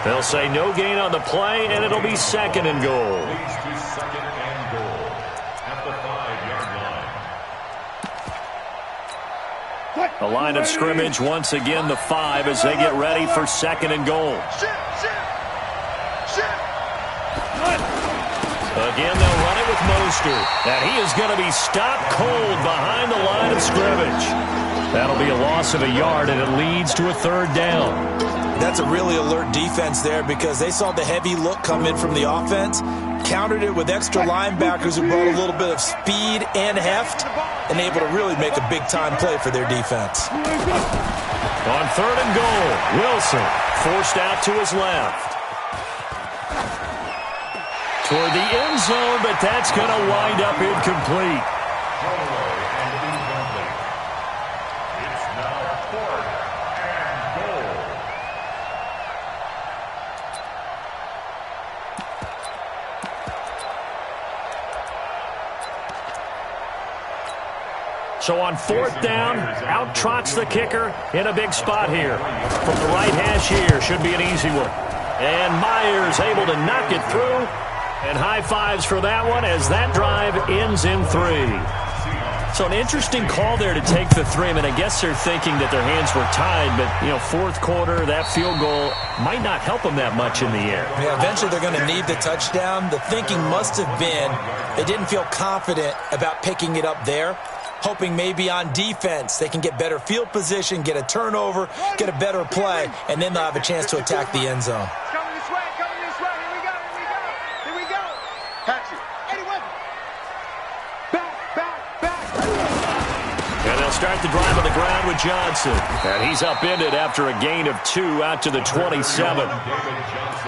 They'll say no gain on the play, and it'll be 2nd and goal. A line of scrimmage, once again the 5 as they get ready for 2nd and goal. Again, they'll run it with Mostert. And he is going to be stopped cold behind the line of scrimmage. That'll be a loss of a yard, and it leads to a 3rd down. That's a really alert defense there because they saw the heavy look come in from the offense, countered it with extra linebackers who brought a little bit of speed and heft, and able to really make a big-time play for their defense. On 3rd and goal, Wilson forced out to his left. Toward the end zone, but that's going to wind up incomplete. It's now 4th and goal. So on 4th down, out trots the kicker in a big spot here. From the right hash here, should be an easy one. And Myers able to knock it through. And high fives for that one as that drive ends in 3. So an interesting call there to take the 3. I mean, I guess they're thinking that their hands were tied, but, 4th quarter, that field goal might not help them that much in the air. Yeah, eventually they're going to need the touchdown. The thinking must have been they didn't feel confident about picking it up there, hoping maybe on defense they can get better field position, get a turnover, get a better play, and then they'll have a chance to attack the end zone. Start the drive on the ground with Johnson. And he's upended after a gain of 2 out to the 27.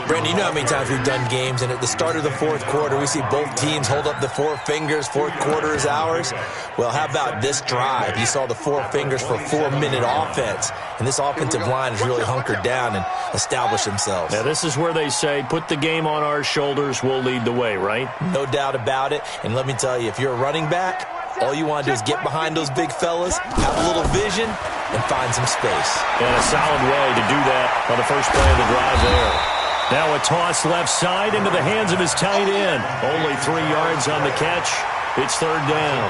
Brandon, you know how many times we've done games, and at the start of the 4th quarter, we see both teams hold up the 4 fingers, 4th quarter is ours. Well, how about this drive? You saw the 4 fingers for a 4-minute offense, and this offensive line has really hunkered down and established themselves. Now, this is where they say, put the game on our shoulders, we'll lead the way, right? No doubt about it, and let me tell you, if you're a running back, all you want to do is get behind those big fellas, have a little vision, and find some space. And a solid way to do that on the first play of the drive there. Now a toss left side into the hands of his tight end. Only 3 yards on the catch. It's 3rd down.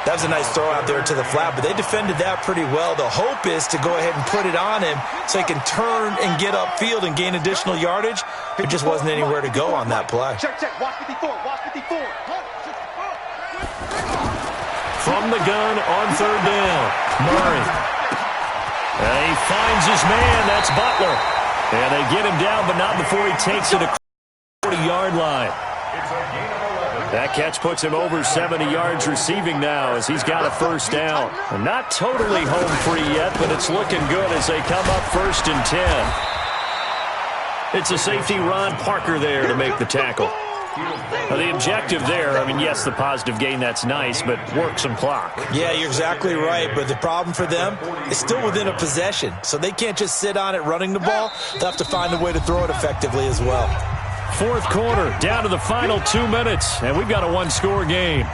That was a nice throw out there to the flat, but they defended that pretty well. The hope is to go ahead and put it on him so he can turn and get upfield and gain additional yardage. There just wasn't anywhere to go on that play. Check. Watch 54. Watch 54. From the gun on 3rd down, Murray. And he finds his man. That's Butler. And they get him down, but not before he takes it across the 40-yard line. That catch puts him over 70 yards receiving now as he's got a 1st down. And not totally home free yet, but it's looking good as they come up 1st and 10. It's a safety, Ron Parker, there to make the tackle. Now, the objective there, I mean, yes, the positive gain, that's nice, but work some clock. Yeah, you're exactly right, but the problem for them is still within a possession, so they can't just sit on it running the ball. They'll have to find a way to throw it effectively as well. 4th quarter, down to the final 2 minutes, and we've got a 1-score game.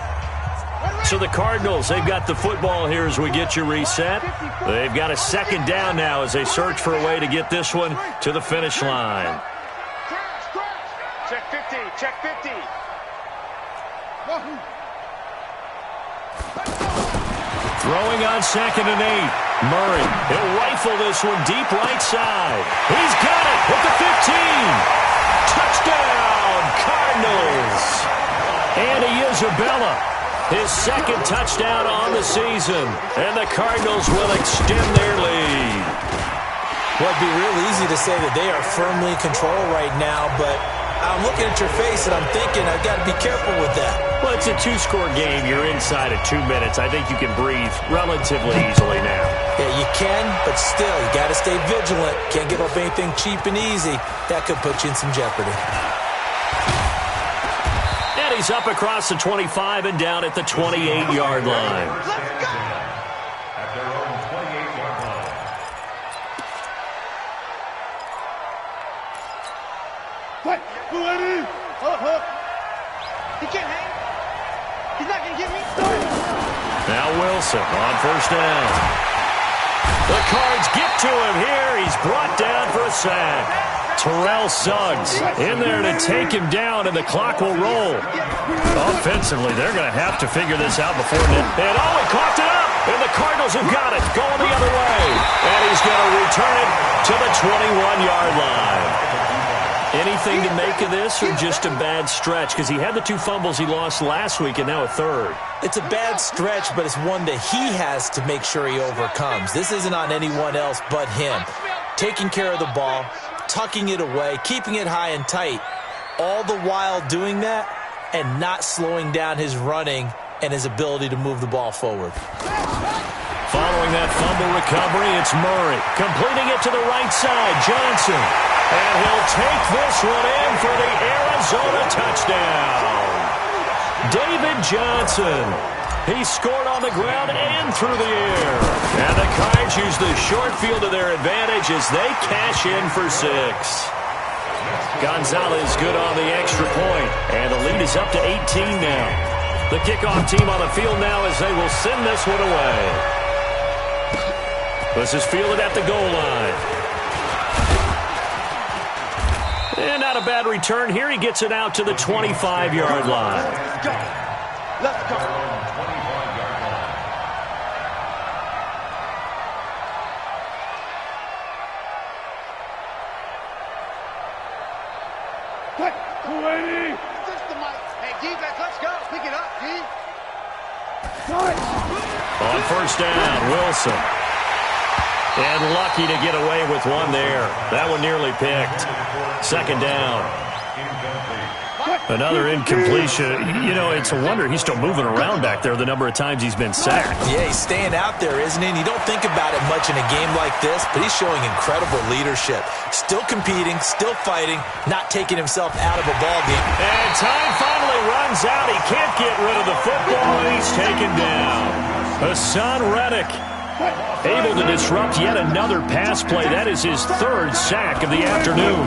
So the Cardinals, they've got the football here as we get you reset. They've got a 2nd down now as they search for a way to get this one to the finish line. 50, check 50. Throwing on 2nd and 8. Murray, he'll rifle this one deep right side. He's got it at the 15. Touchdown, Cardinals. Andy Isabella, his 2nd touchdown on the season. And the Cardinals will extend their lead. Well, it'd be real easy to say that they are firmly in control right now, but I'm looking at your face and I'm thinking I've got to be careful with that. Well, it's a 2-score game. You're inside of 2 minutes. I think you can breathe relatively easily now. Yeah, you can, but still, you got to stay vigilant. Can't give up anything cheap and easy. That could put you in some jeopardy. And he's up across the 25 and down at the 28-yard line. At their own 28-yard line. What? He can't hang. He's not going to get me. Now Wilson on 1st down. The Cards get to him here. He's brought down for a sack. Terrell Suggs in there to take him down, and the clock will roll. Offensively, they're going to have to figure this out before then. And he coughed it up, and the Cardinals have got it, going the other way. And he's going to return it to the 21-yard line. Anything to make of this, or just a bad stretch? Because he had the 2 fumbles he lost last week, and now a 3rd. It's a bad stretch, but it's one that he has to make sure he overcomes. This isn't on anyone else but him. Taking care of the ball, tucking it away, keeping it high and tight, all the while doing that and not slowing down his running and his ability to move the ball forward. Following that fumble recovery, it's Murray. Completing it to the right side, Johnson. And he'll take this one in for the Arizona touchdown. David Johnson. He scored on the ground and through the air. And the Cards use the short field to their advantage as they cash in for 6. Gonzalez good on the extra point. And the lead is up to 18 now. The kickoff team on the field now as they will send this one away. This is fielded at the goal line. And not a bad return here. He gets it out to the 25-yard line. Let's go. Let's go. 25-yard line. What? 280. Just the mic. Hey, defense, let's go. Pick it up, D. On 1st down, Wilson. And lucky to get away with one there. That one nearly picked. 2nd down. Another incompletion. You know, it's a wonder he's still moving around back there the number of times he's been sacked. Yeah, he's staying out there, isn't he? And you don't think about it much in a game like this, but he's showing incredible leadership. Still competing, still fighting, not taking himself out of a ball game. And time finally runs out. He can't get rid of the football, and he's taken down. Hassan Reddick able to disrupt yet another pass play. That is his 3rd sack of the afternoon.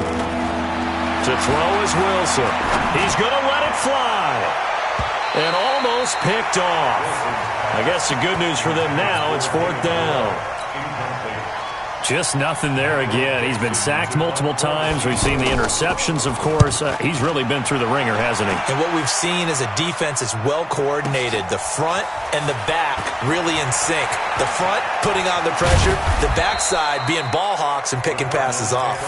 To throw is Wilson. He's going to let it fly. And almost picked off. I guess the good news for them now, it's 4th down. Just nothing there again. He's been sacked multiple times. We've seen the interceptions, of course. He's really been through the ringer, hasn't he? And what we've seen is a defense that's well coordinated. The front and the back really in sync. The front putting on the pressure. The backside being ball hawks and picking passes off.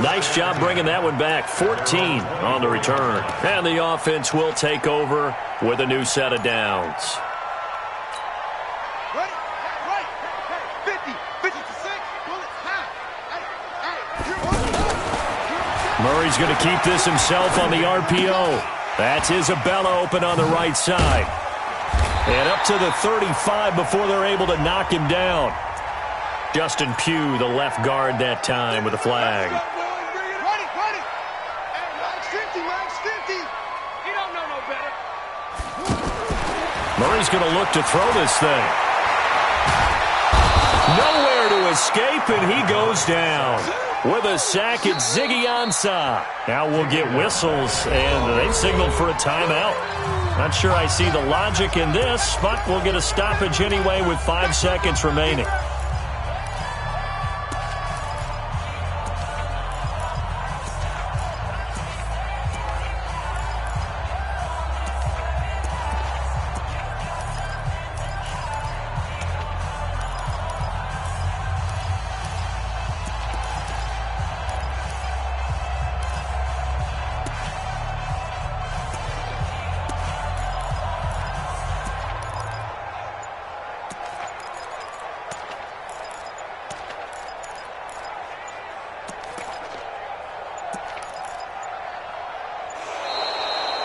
Nice job bringing that one back. 14 on the return. And the offense will take over with a new set of downs. Ready? Right. 50. 50 to 6. Murray's going to keep this himself on the RPO. That's Isabella open on the right side. And up to the 35 before they're able to knock him down. Justin Pugh, the left guard that time with a flag. Ready. Hey, Max 50. He don't know no better. Murray's going to look to throw this thing. Nowhere to escape, and he goes down. With a sack, it's Ziggy Ansah. Now we'll get whistles, and they've signaled for a timeout. Not sure I see the logic in this, but we'll get a stoppage anyway with 5 seconds remaining.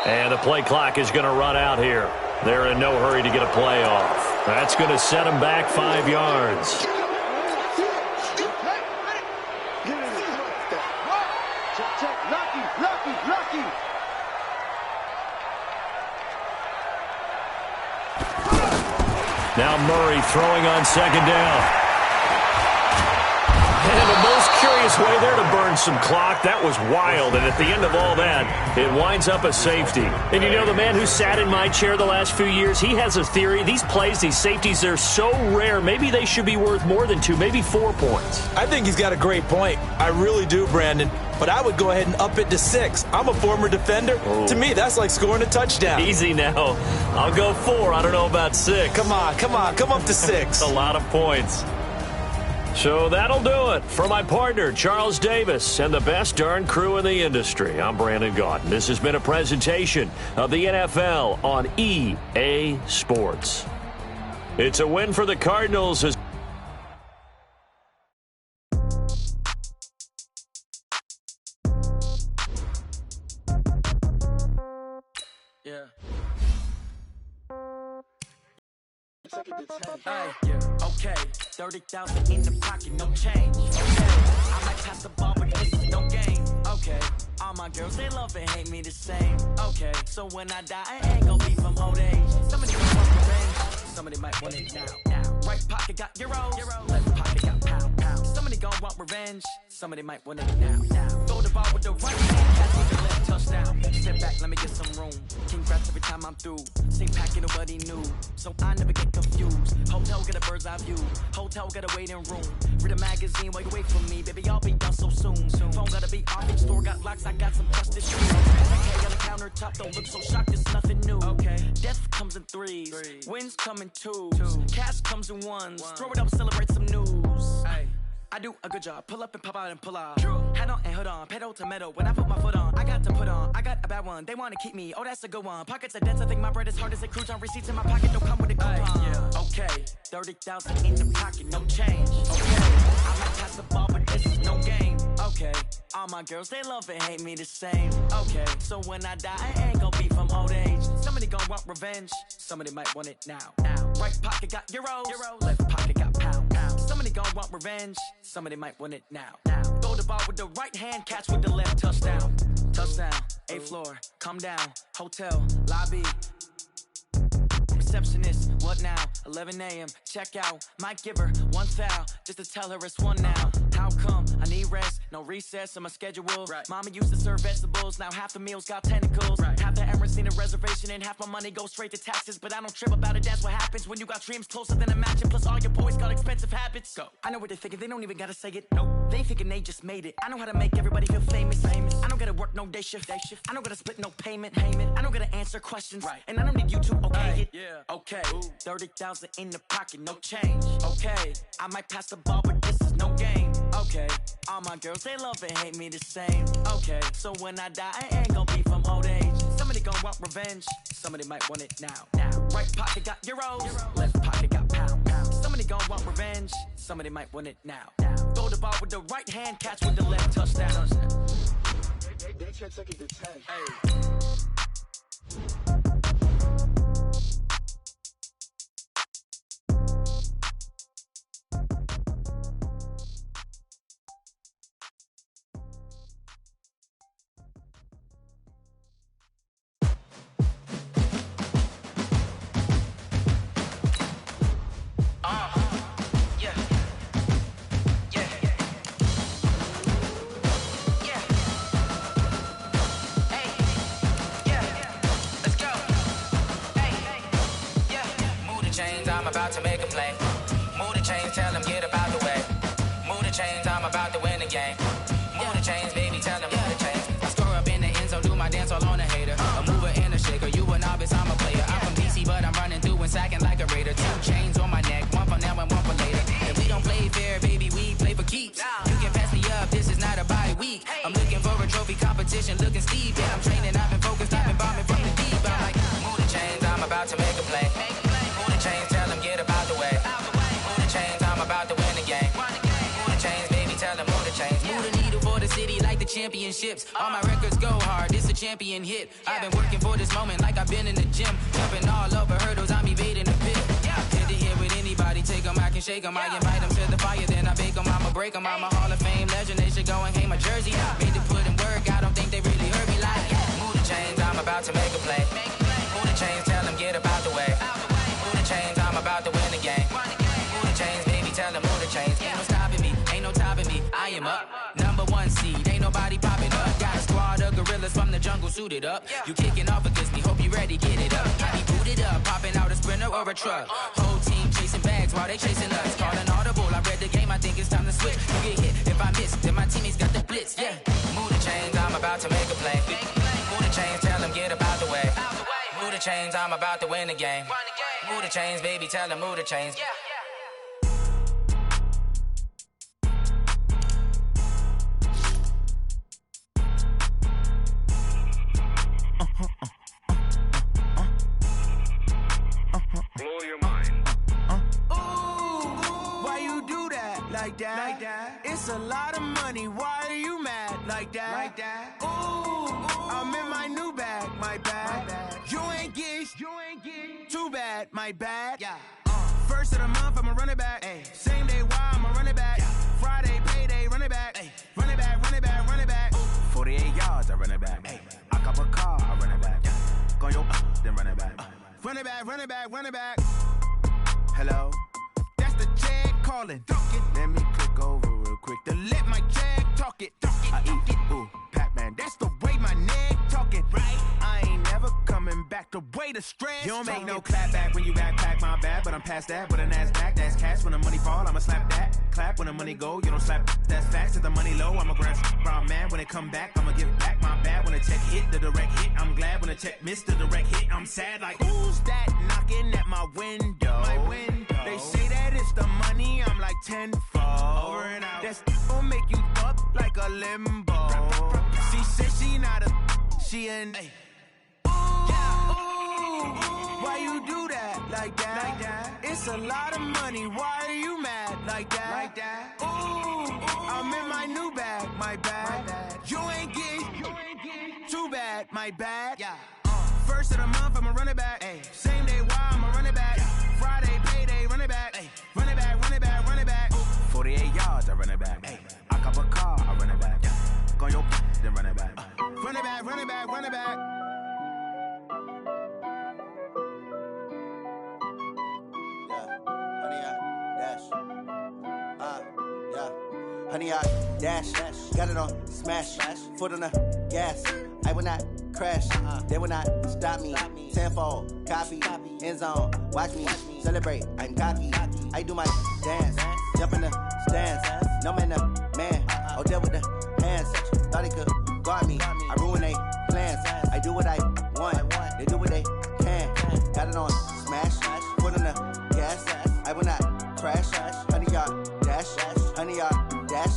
And the play clock is going to run out here. They're in no hurry to get a play off. That's going to set them back 5 yards. Lucky. Now Murray throwing on second down. And the most curious way there to burn some clock. That was wild. And at the end of all that, it winds up a safety. And you know, the man who sat in my chair the last few years, he has a theory. These plays, these safeties, they're so rare. Maybe they should be worth more than 2, maybe 4 points. I think he's got a great point. I really do, Brandon. But I would go ahead and up it to 6. I'm a former defender. To me, that's like scoring a touchdown. Easy now. I'll go 4. I don't know about 6. Come on. Come up to 6. A lot of points. So that'll do it for my partner, Charles Davis, and the best darn crew in the industry. I'm Brandon Gaudin. This has been a presentation of the NFL on EA Sports. It's a win for the Cardinals as Okay, 30,000 in the pocket, no change. Okay, I might pass the ball, but this is no game. Okay, all my girls, they love and hate me the same. Okay, so when I die, I ain't gonna be from old age. Somebody gonna want revenge, somebody might want it now. Right pocket got euros, left pocket got pound. Somebody gonna want revenge, somebody might want it now. Throw the ball with the right hand, catch with the left touchdown. Step back, let me get some room. Congrats every time I'm through. Same packet, nobody knew, so I never get confused. Hotel get a bird's eye view. Hotel got a waiting room. Read a magazine while you wait for me, baby. I'll be done so soon. Phone gotta be off. Each store got locks. I got some trusted shoes. Okay, on the countertop, don't look so shocked. It's nothing new. Okay, death comes in threes. Wins come in twos. Cash comes in ones. Throw it up, celebrate some news. Hey. I do a good job. Pull up and pop out and pull out. Head on and hood on. Pedal to metal. When I put my foot on, I got to put on. I got a bad one. They want to keep me. Oh, that's a good one. Pockets are dense. I think my bread is hard as a cruise on. Receipts in my pocket. Don't come with a coupon. Yeah. Okay. 30,000 in the pocket. No change. Okay. I might pass the ball, but this is no game. Okay. All my girls, they love and hate me the same. Okay. So when I die, I ain't gonna be from old age. Somebody gonna want revenge. Somebody might want it now. Right pocket got euros. Left pocket got pound. Somebody gonna want revenge. Somebody might want it now. Throw the ball with the right hand, catch with the left touchdown. Touchdown, 8th floor, come down, hotel, lobby. Receptionist, what now? 11 a.m., check out. Might give her one foul, just to tell her it's one now. How come? I need rest, no recess in my schedule. Right. Mama used to serve vegetables, now half the meals got tentacles. Right. Half the errands need a reservation, and half my money goes straight to taxes. But I don't trip about it, that's what happens when you got dreams closer than a match. And plus all your boys got expensive habits. Go. I know what they're thinking, they don't even gotta say it. Nope. They thinking they just made it. I know how to make everybody feel famous. I don't gotta work no day shift. I don't gotta split no payment. I don't gotta answer questions. Right. And I don't need you to okay it. Yeah. Okay, 30,000 in the pocket, no change. Okay, I might pass the ball, but this is no game. Okay, all my girls, they love and hate me the same. Okay, so when I die, I ain't gonna be from old age. Somebody gonna want revenge, somebody might want it now. Right pocket got euros, left pocket got pound. Somebody gonna want revenge, somebody might want it now. Throw the ball with the right hand, catch with the left touchdown. They can't take it to 10. Hey. I'm about to make a play. Move the chains, tell them get about the way. Move the chains, I'm about to win the game. Move the chains, baby, tell them move the chains. I score up in the end zone, do my dance all on a hater. A mover and a shaker, you a novice, I'm a player. I'm from DC, but I'm running through and sacking like a raider. 2 chains on my neck, one for now and one for later. And we don't play fair, baby, we play for keeps. You can pass me up, this is not a bye week. I'm looking for a trophy competition, looking steep. Yeah, I'm training, I've been focused, I've been bombing from the deep. I'm like, move the chains, I'm about to make a play. Move the chains, tell them get about the way. Move the chains, I'm about to win the game. Move the chains, baby, tell them move the chains. Move the needle for the city like the championships. All my records go hard, this a champion hit. I've been working for this moment like I've been in the gym. Jumping all over hurdles, I'm evading the pit. Hit to hit with anybody, take them, I can shake them. I invite them to the fire, then I bake them, I'ma break them. I'm a Hall of Fame legend, they should go and hang my jersey. Made to put in work, I don't think they really heard me like. Move the chains, I'm about to make a play. Move the chains, tell them get about the way. Move the chains, I'm about to win the game. Move the chains, baby, tell them move the chains. Ain't no stopping me, ain't no topping me. I am up, #1 seed, ain't nobody popping up. Got a squad of gorillas from the jungle suited up. You kicking off against me, hope you ready, get it up. I be booted up, popping out a Sprinter or a truck. Whole team chasing bags while they chasing us. Calling audible, I read the game, I think it's time to switch. You get hit, if I miss, then my teammates got the blitz, yeah. Move the chains, I'm about to make a play. Move the chains, tell them get about the way. Move the chains, I'm about to win the game. Move the chains, baby, tell them move the chains. Blow your mind. Why you do that? Like that? It's a lot of money. Why are you mad? Like that? Ooh, I'm in my new bag. My bad. You ain't get. Too bad. My bad. Yeah. First of the month, I'ma run it back. Ay. Same day, why I'ma run it back. Friday, payday, run it back. Ay. Run it back, run it back, run it back. 48 yards, I run it back. Ay. I cop a car, I run it back. Go yo, then run it back. Run it back, run it back, run it back. Hello? That's the jag calling. Let me click over real quick to let my jag talk it. I eat it, ooh, Pac-Man. That's the way my neck talking. Right? I ain't never coming back the way the stress. You don't make no clap back when you backpack, my bad. But I'm past that with a NASDAQ. That's cash when the money fall, I'ma slap that. Clap when the money go, you don't slap. That's facts. If the money low, I'ma grab brown man. When it come back, I'ma give back my bad. When the check hit, the direct hit. I'm glad when the check missed the direct hit. I'm sad like, who's that knocking at my window? They say that it's the money, I'm like tenfold. Over and out. That's gon' make you up like a limbo. She said she not a, she an. Why you do that? Like that? It's a lot of money. Why are you mad? Like that? Ooh, I'm in my new bag. My bad. You ain't get. Too bad. My bad. Yeah. First of the month, I'ma run it back. Ay. Same day, why I'ma run it back. Friday, payday, run it back. Ay. Run it back, run it back, run it back. 48 yards, I run it back. Ay. I cop a car, I run it back. Go yo, then run it back. Run it back, run it back, run it back. Honey, I dash, got it on smash, foot on the gas. I will not crash, they will not stop me. Tenfold, copy, end zone, watch me celebrate. I'm cocky, I do my dance, jump in the stands. No man, the man, oh, deal with the hands. Thought he could guard me, I ruin they plans. I do what I want, they do what they can. Got it on smash, foot on the gas. I will not crash, honey, y'all dash, honey, y'all dash,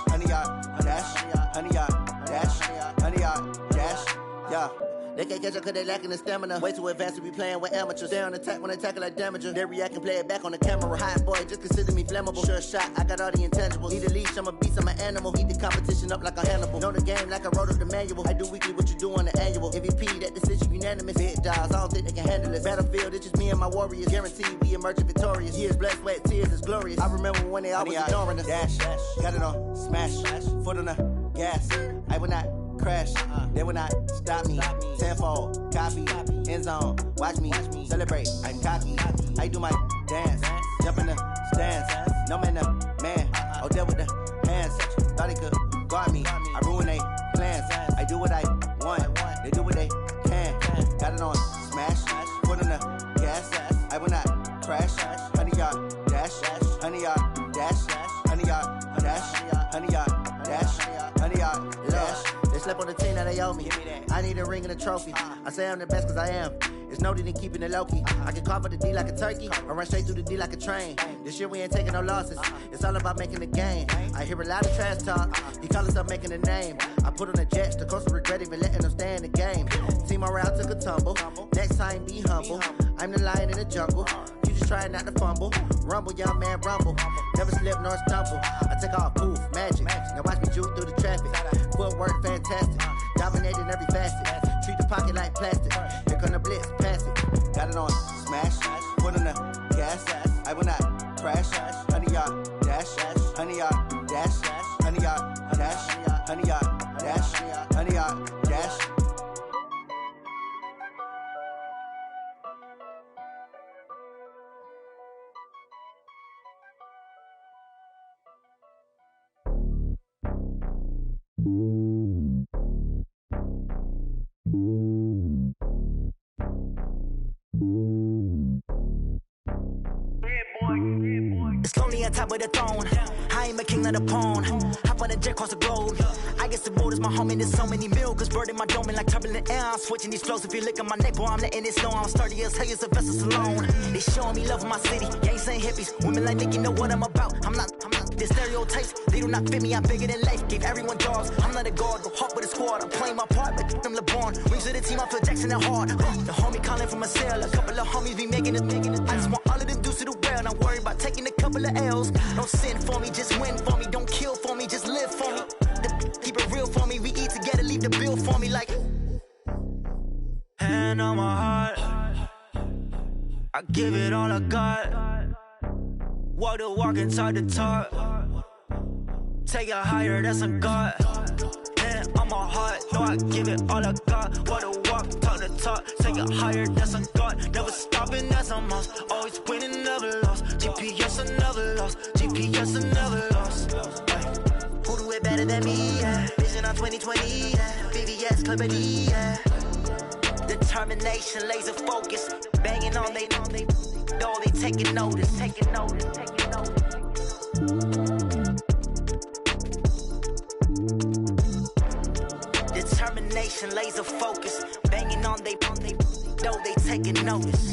honey, y'all dash, honey, y'all dash, honey, y'all dash, yeah. They can't catch up cause they lacking the stamina. Way too advanced to be playing with amateurs. They on attack when they tackle like damager. They react and play it back on the camera. Hot boy, just consider me flammable. Sure shot, I got all the intangibles. Need a leash, I'm a beast, I'm an animal. Heat the competition up like a Hannibal. Know the game like I wrote up the manual. I do weekly what you do on the annual. MVP, that decision unanimous. Big dogs, I don't think they can handle it. Battlefield, it's just me and my warriors. Guaranteed we emerging victorious. Years, blood, sweat, tears, it's glorious. I remember when they always ignoring us. Dash, got it on smash, foot on the gas. I will not crash, they will not stop me. Tenfold, copy, end zone, watch me celebrate. I'm cocky, I do my dance, jump in the stands. No man, the man, oh, deal with the hands. Thought he could guard me, I ruin they plans. I do what I want, they do what they can. Got it on smash, foot on the gas. I will not crash, honey, y'all dash, honey, y'all dash, honey, y'all dash, honey, y'all dash, honey, y'all dash. They slept on the team that they owe me. I need a ring and a trophy. I say I'm the best cause I am. It's no need in keeping it low-key. I can carve up the D like a turkey or run straight through the D like a train. This year we ain't taking no losses. It's all about making the game. I hear a lot of trash talk. He call himself making a name. I put on the Jets. The coach will regret even letting them stay in the game. Team morale took a tumble. Next time be humble. I'm the lion in the jungle. You just try not to fumble. Rumble, young man, rumble. Never slip nor stumble. I take off, poof, magic. Now watch me juke through the traffic. Footwork, fantastic. Dominating every facet. Treat the pocket like plastic. Here come the blitz, pass it. Got it on, smash. Foot on the gas. I will not crash. 100-yard dash. 100-yard dash. 100-yard dash. 100-yard dash. 100-yard dash. It's lonely on top of the throne. I ain't a king of the pawn. Hop on a jet across the globe. I guess the road is my home and there's so many miracles burning my dome like turbulent air. I'm switching these flows. If you look at my neck, boy, I'm letting it slow. I'm sturdy as hell, as a vessel alone. They showing me love in my city. Gangs ain't hippies. Women like Nicky know what I'm about. I'm not the stereotypes. They do not fit me. I'm bigger than life. Gave everyone jobs. I'm not a guard. Go hard with a squad. I'm playing my part, but them LeBron. Rings to the team. I feel Jackson and hard. The homie calling from a cell. A couple of homies be making it. I just want all of them dudes to the well. Not worried about taking a couple of L's. Don't sin for me, just win for me. Don't kill for me, just live for me. Keep it real for me. We eat together, leave the bill for me like. Hand on my heart, I give it all I got. Walk the walk inside the talk. Take it higher, that's a God. Hand on my heart, no, I give it all I got. Walk the walk, talk the talk. Take it higher, that's a God. Never stopping, that's a must. Always winning, never lost. GPS, I never lost. GPS, I never lost. Who do it better than me? Yeah. Vision on 2020. Yeah. VVS, Clippity. Yeah. Determination, laser focus. Banging on they know they taking notice. Taking notice. Determination, laser focus. Banging on they know they taking notice.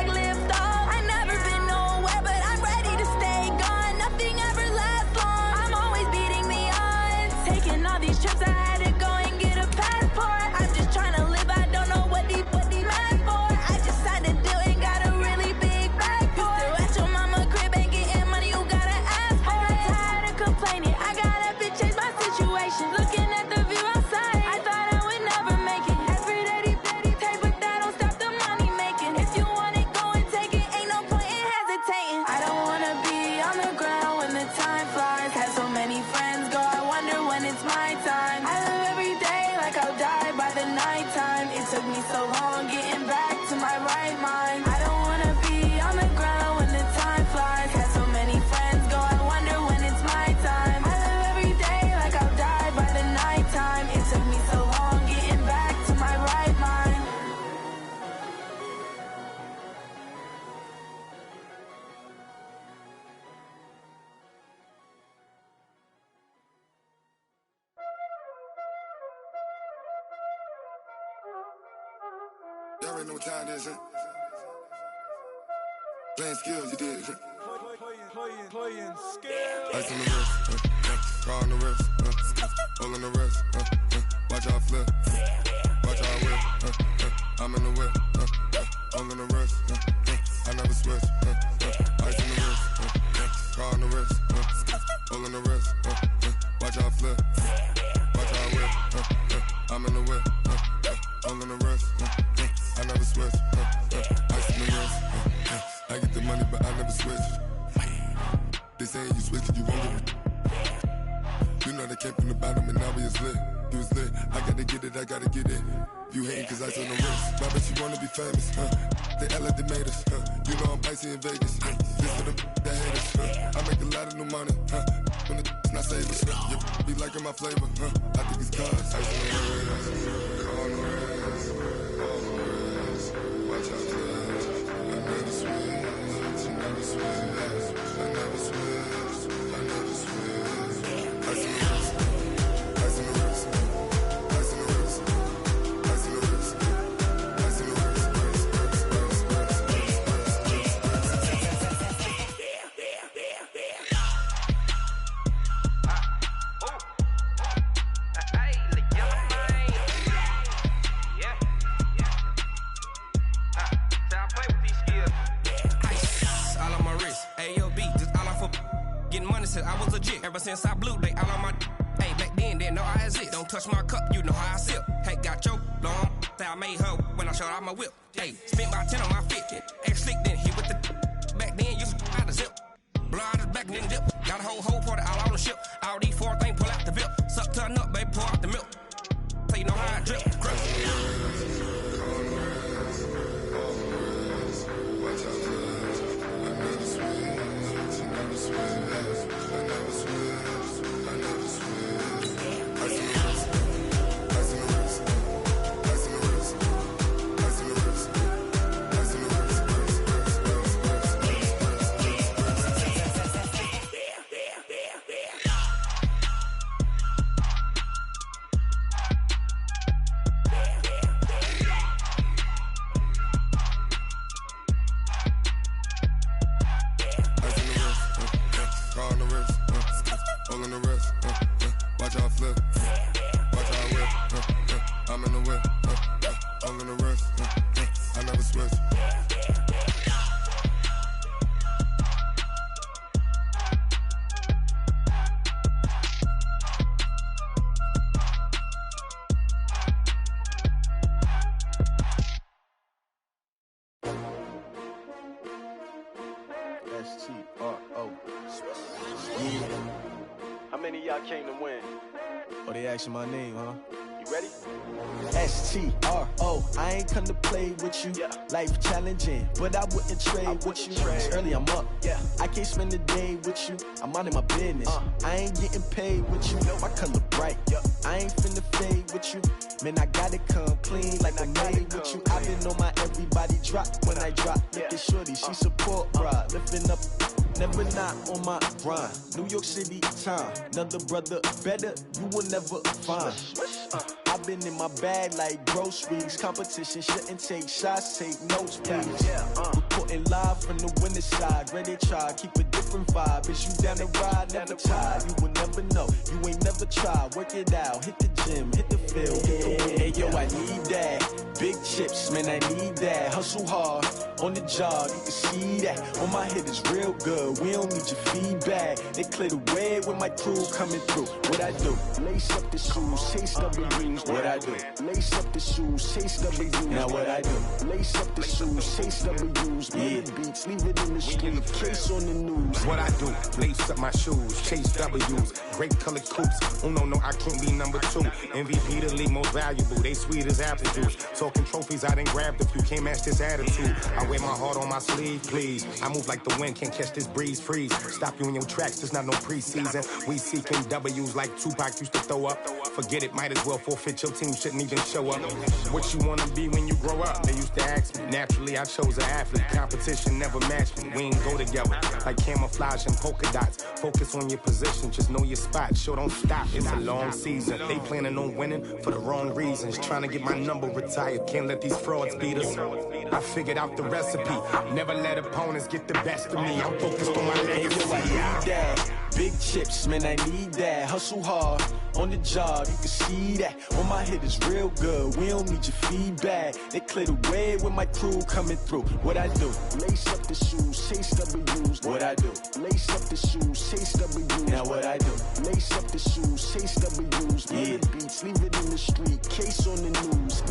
Live already know what time it is, huh? Playing skills, you did. Playing skills. Ice on the wrist, car on the wrist, hole in the wrist, watch how I flip, watch how I whip, I'm in the whip, hole in the wrist, I never switch, ice on the wrist, car on the wrist, hole in the wrist, watch how I flip, watch how I whip, I'm in the whip, hole in the wrist, I never switch, ice on the wrist, I get the money but I never switch. They saying you switch it, you won't get it. You know they came from the bottom and now we is lit. You was lit, I gotta get it, I gotta get it. You hating cause I on the wrist. Why bet you wanna be famous, They Ella they made us, You know I'm icy in Vegas, This for the that hate us, I make a lot of new money, When the not save us, You be liking my flavor, I think it's cause ice on the wrist, on the wrist, on the wrist. Watch out, I never switch, I never switch. I never switch, I never switch. Ice in the wrist, ice in the wrist, ice in the wrist, ice in the wrist, ice in the wrist, I was legit. Ever since I blew, they all on my hey, back then, didn't know I exist. Don't touch my cup, you know how I sip. Hey, got your long, say I made her when I showed out my whip. Hey, spent about 10 on my fit. Ex-slick, then hit with the back then, used to out the zip. Blow out his back, then dip. Got a whole party all on the ship. All these four things, pull out the VIP. Suck to a nut, baby, pour out the milk. So you know how I drip. Came to win. Oh, they asking my name, huh? You ready? STRO, I ain't come to play with you. Yeah. Life challenging, but I wouldn't trade with you. It's early, I'm up. Yeah. I can't spend the day with you. I'm minding my business. I ain't getting paid with you. My color bright. I ain't finna fade with you. Man, I gotta come clean like I made with you. I've been on my everybody drop when I drop. Look at shorty, she support ride. Lifting up, never not on my grind. New York City time, another brother better, you will never find. I've been in my bag like groceries. Competition shouldn't take shots, take notes, please. Reporting live from the winning side. Ready to try, keep a different vibe. Is you down the ride, never tired. You will never know, you ain't never tried. Work it out, hit the gym, hit the field. Hey yo, I need that. Big chips, man, I need that. Hustle hard, on the job, you can see that. On my head is real good, we don't need your feedback. They clear the way with my crew coming through. What I do? Lace up the shoes, chase W's. What I do? Lace up the shoes, chase W's. Now what I do? Lace up the shoes, chase W's. Play the beats, leave it in the street, case on the news. What I do? Lace up my shoes, chase W's. Great colored coops. Oh no, I can't be number 2. MVP the league most valuable. They sweet as apple juice. Talking trophies, I didn't grab the few. Can't match this attitude. I wear my heart on my sleeve, please. I move like the wind, can't catch this breeze, freeze. Stop you in your tracks, there's not no preseason. We seeking W's like Tupac used to throw up. Forget it, might as well forfeit your your team shouldn't even show up. What you wanna be when you grow up? They used to ask me. Naturally, I chose an athlete. Competition never matched me. We ain't go together like camouflage and polka dots. Focus on your position, just know your spot. Sure, don't stop. It's a long season. They planning on winning for the wrong reasons. Trying to get my number retired. Can't let these frauds beat us. I figured out the recipe. Never let opponents get the best of me. I'm focused on my legacy. I need that. Big chips, man, I need that. Hustle hard on the job, you can see that. When my hit is real good, we don't need your feedback. They clear the way with my crew coming through. What I do? Lace up the shoes, chase W's. What I do? Lace up the shoes, chase W's. Now what I do? Lace up the shoes, chase W's. Yeah. Beats, leave it in the street, case on the news.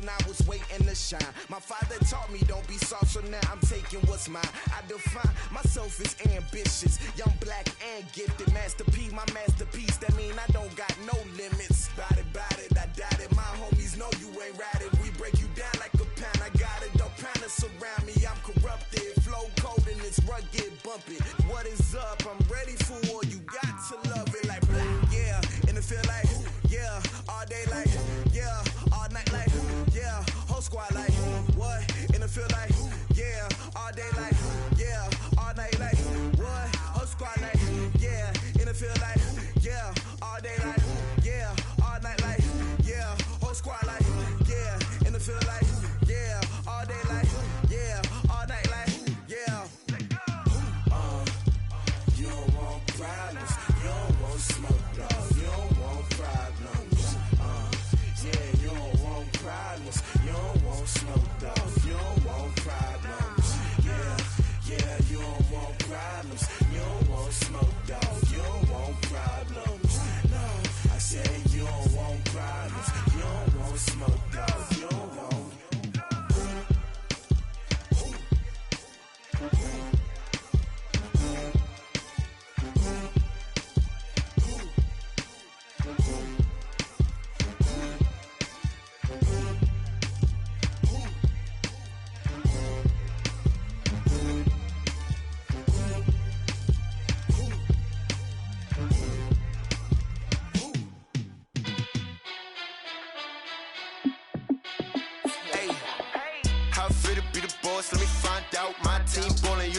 I was waiting to shine. My father taught me don't be soft, so now I'm taking what's mine. I define myself as ambitious, young, black, and gifted. Masterpiece, my masterpiece. That mean I don't got no limits. Bout it, I doubt it. My homies know you ain't ratted. We break you down like a pound. I got it, don't pound to surround me. I'm corrupted, flow cold and it's rugged, bumpy. What is up? I'm ready for war. You got to love it like black, yeah. And it feel like, yeah, all day like, yeah, all night like, yeah, whole squad like, what? And it feel like, yeah, all day like, yeah, all night like, what? Whole squad like, yeah, and it feel like, yeah, all day like, yeah, all night like, yeah, whole squad like, yeah, and it feel like, yeah, all day like, yeah, all night like, yeah. You don't want problems, you don't want smoke, dog, you don't want problems. Yeah, you don't want problems, you don't want smoke, dog, you don't want problems. Yeah, you don't want problems, you don't want smoke, dog, you don't want problems. No, I said you don't want problems, you don't want smoke, dog, you don't want. Let me find out. My team ballin',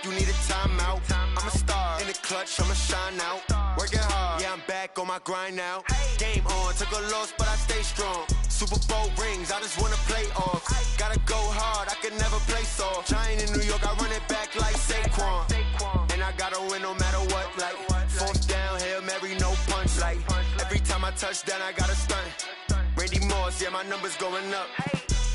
you need a timeout. I'm a star in the clutch, I'ma shine out. Working hard, yeah, I'm back on my grind now. Game on, took a loss, but I stay strong. Super Bowl rings, I just wanna play off. Gotta go hard, I can never play soft. Giant in New York, I run it back like Saquon. And I gotta win no matter what, like fourth down, Hail Mary, no punch. Like every time I touch down, I gotta stunt. Randy Moss, yeah, my numbers going up.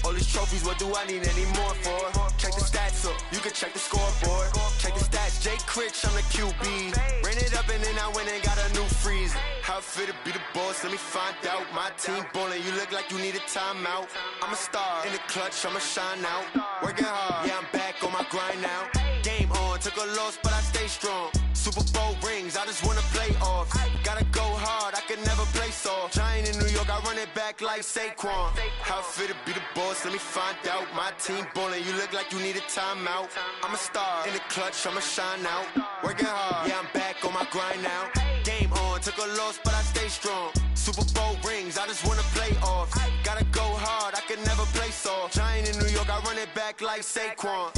All these trophies, what do I need any more for? Check the stats up, you can check the scoreboard. Check the stats, Jay Critch, I'm the QB. Ran it up and then I went and got a new freeze. How it fit to be the boss, let me find out. My team ballin', you look like you need a timeout. I'm a star in the clutch, I'ma shine out. Working hard, yeah, I'm back on my grind now. Game on, took a loss, but I stay strong. Super Bowl rings, I just wanna play off. Gotta go hard, I can never play soft. Giant in New York, I run it back like Saquon. How it fit to be the boss, let me find out. My team ballin', you look like you need a timeout. I'm a star in the clutch, I'ma shine out. Working hard, yeah, I'm back on my grind now. Game on, took a loss, but I stay strong. Super Bowl rings, I just wanna play off. Gotta go hard, I can never play soft. Giant in New York, I run it back like Saquon.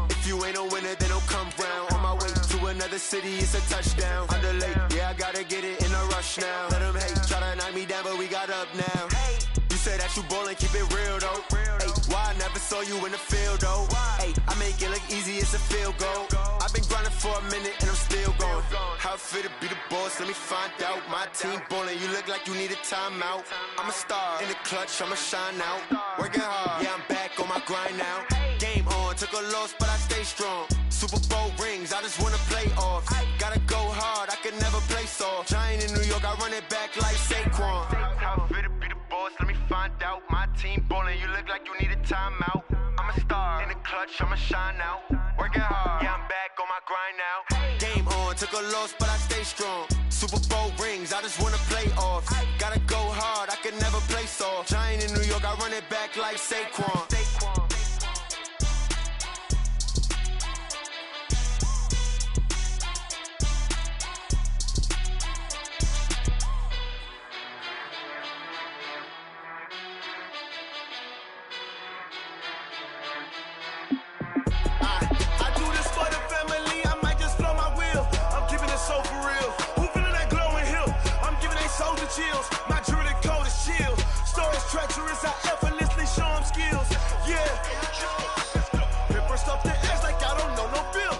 If you ain't a winner, then don't come round. On my way to another city, it's a touchdown. Underlay, yeah, I gotta get it in a rush now. Let them hate, try to knock me down, but we got up now. You said that you ballin', keep it real though. Hey, why I never saw you in the field though? Hey, I make it look easy, it's a field goal. I've been grinding for a minute and I'm still going. How it fit to be the boss, let me find out. My team ballin', you look like you need a timeout. I'm a star in the clutch, I'ma shine out. Working hard, yeah, I'm back on my grind now. Game on, took a loss, but I stay strong. Super Bowl rings, I just wanna play off. Gotta go hard, I can never play soft. Giant in New York, I run it back like Saquon. How it fit to be the boss, let me find out. My team ballin', you look like you need a timeout. I'm a star in the clutch, I'ma shine out. Working hard, yeah, I'm back on my grind now. Game on, took a loss, but I stay strong. Super Bowl rings, I just wanna play off. Gotta go hard, I can never play soft. Giant in New York, I run it back like Saquon. Chills. My jewelry code is chill. Stories treacherous, I effortlessly show them skills. Yeah. Paper stuff the edge like I don't know no bill.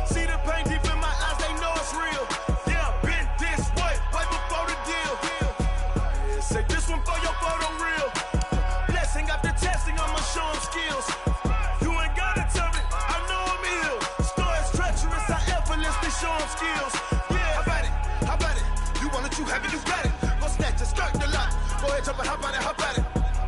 See the pain deep in my eyes, they know it's real. Yeah, been this way, way before the deal. Yeah, say this one for your photo real. Blessing after testing, I'ma show them skills. You ain't gotta tell me, I know I'm ill. Stories treacherous, I effortlessly show them skills. Yeah, how about it? How about it? You want it, you have it, you got it. Skirt the lot. Go ahead, jump it, hop on it, hop at it.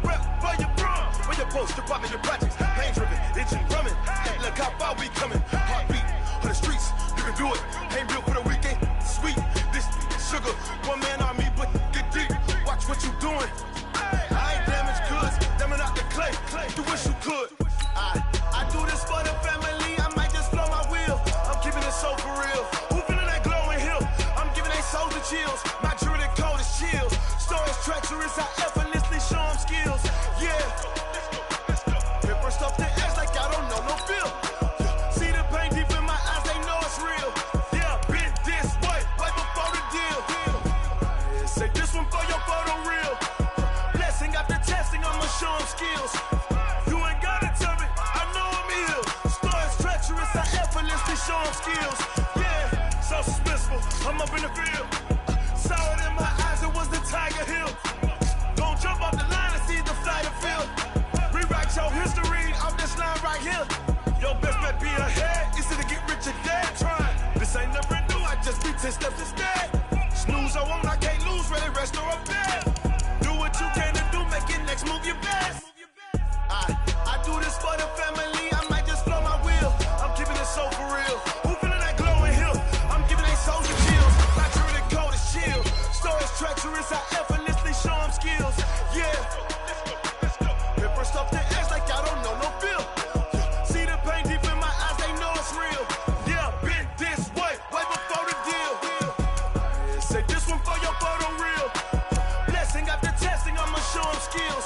Rep for your bro, for your post, your poppin', your projects. Pain driven, itching, drumming. Hey, look how far we coming. Heartbeat on the streets, you can do it. Ain't built for the weekend. Sweet, this sugar, one man army, but get deep. Watch what you doing. I ain't damaged goods, damn it out the clay. You wish you could. I do this for the family. I might just blow my wheel. I'm keeping it so for real. Who feeling that glowing hill? I'm giving they souls the chills. My jewelry code is chill. Stories treacherous, I effortlessly show them skills. Yeah. Paper stuff the edge like I don't know no feel. See the pain deep in my eyes, they know it's real. Yeah, been this way, way before the deal. Yeah, say this one for your photo real. Blessing after testing, I'ma show them skills. You ain't gotta tell me, I know I'm ill. Stories treacherous, I effortlessly show them skills. Yeah, so suspenseful, I'm up in the field. Saw it in my eyes, it was the Tiger Hill. Gon' jump off the line and see the flight of field. Rewrite your history off this line right here. Your best bet be ahead, easy to get rich or dead. Trying, this ain't never new, I just be 10 steps instead. Snooze, I won't, I can't lose, ready, rest or a bed. Do what you can to do, make it next move your best. I do this for the family, I might just blow my wheel. I'm keeping it so for real. Who feeling that glowing hill? I'm giving they souls the chills. My jewelry code is chill. Stories treacherous, I effortlessly show them skills. Yeah. Paper stuff the edge like I don't know no feel. See the pain deep in my eyes, they know it's real. Yeah, been this way, way before the deal. Yeah, say this one for your photo real. Blessing after testing, I'ma show them skills.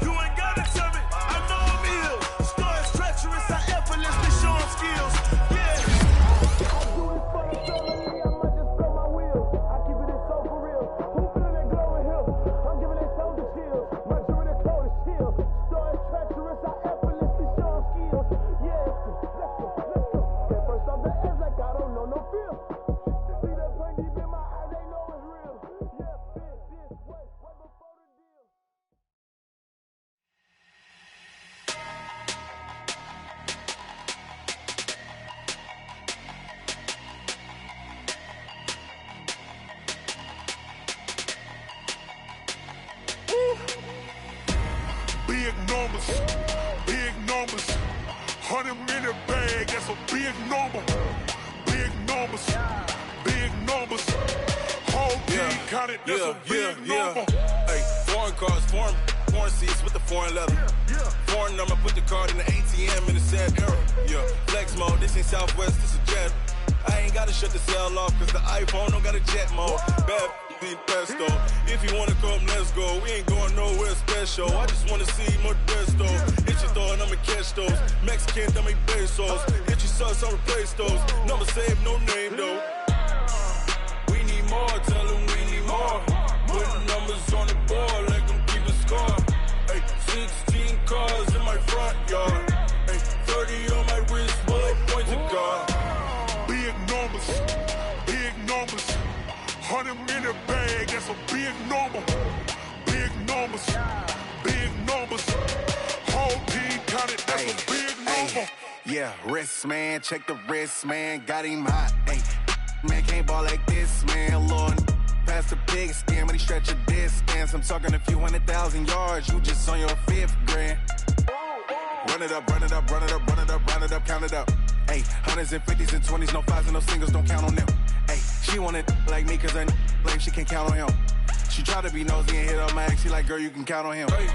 You ain't gotta tell me, I know I'm ill. Stories treacherous, I effortlessly show them skills. Yeah. numbers, big numbers. 100-minute bag, that's a big number. Big numbers, big numbers. Whole team counted, that's a big number. Hey, foreign cars, foreign seats with the foreign leather. Foreign number, put the card in the ATM in the sad era. Yeah, flex mode, this ain't Southwest, this is jet. I ain't gotta shut the cell off, cause the iPhone don't got a jet mode. Bad be pesto. If you wanna come, let's go. We ain't going nowhere special. I just wanna see Modesto. Hit your thought, I'ma catch those. Mexican, I make pesos. Hit your sus, I'll replace those. Number saved, no name though. We need more, tell them we need more. Putting numbers on the board, let them keep a score. Hey, 16 cars in my front yard. Hey, 30 on my wrist, bullet points of God. Big numbers, big numbers. 100-minute bag, that's a big number. Big numbers, big numbers. Whole team counted, that's a big number. Yeah, wrist man, check the wrist man, got him hot. Ay, man can't ball like this, man. Lord, past the big skin, when he stretch a distance. I'm talking a few 100,000 yards, you just on your 5th grand. Run it up, run it up, run it up, run it up, run it up, count it up. Ay, 100s and 50s and 20s, no 5s and no singles, don't count on them. Ay, she want it like me, cause her lame, she can't count on him. She try to be nosy and hit up my ex, she like, girl, you can count on him. Hey,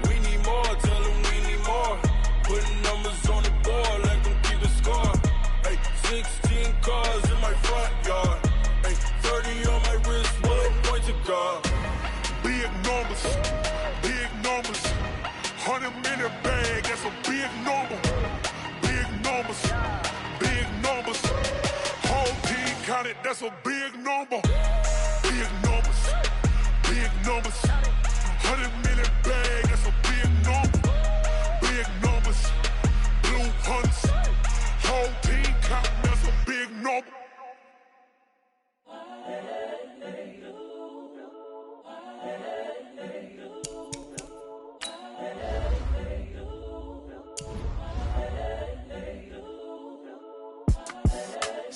we need more, tell them we need more. Putting numbers on the board, let them keep a score. Hey, 16 cars in my front yard. Hey, 30 on my wrist, bullet points of God. Big numbers, big numbers. 100-minute bag, that's a big number. Big numbers, big numbers. Whole team counted, that's a big number. Big numbers, big numbers. 100-minute bag, that's a big number. Big numbers, blue hunts. Whole team counting, that's a big number.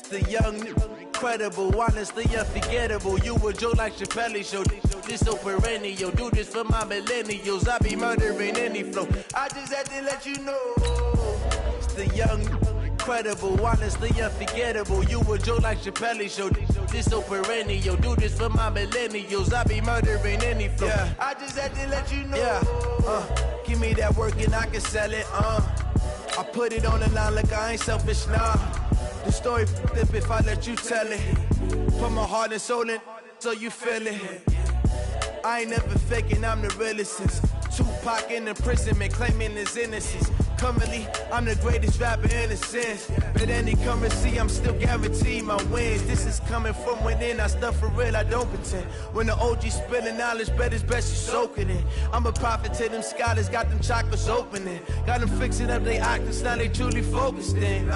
The young, incredible, honestly unforgettable. You a Joe like Chappelle show. This so perennial. Do this for my millennials. I be murdering any flow. I just had to let you know. It's the young, incredible, honestly unforgettable. You a Joe like Chappelle show. This so perennial. Do this for my millennials. I be murdering any flow. Yeah. I just had to let you know. Yeah. Give me that work and I can sell it. I put it on the line like I ain't selfish, nah. The story flip if I let you tell it. Put my heart and soul in so you feel it. I ain't never faking, I'm the realest since Tupac in imprisonment, claiming his innocence. Currently, I'm the greatest rapper in a sense. But any currency, I'm still guaranteed my wins. This is coming from within, I stuff for real, I don't pretend. When the OG spilling knowledge, bet it's best you soak it in. I'm a prophet to them scholars, got them chakras opening. Got them fixing up they octaves, now they truly focused in.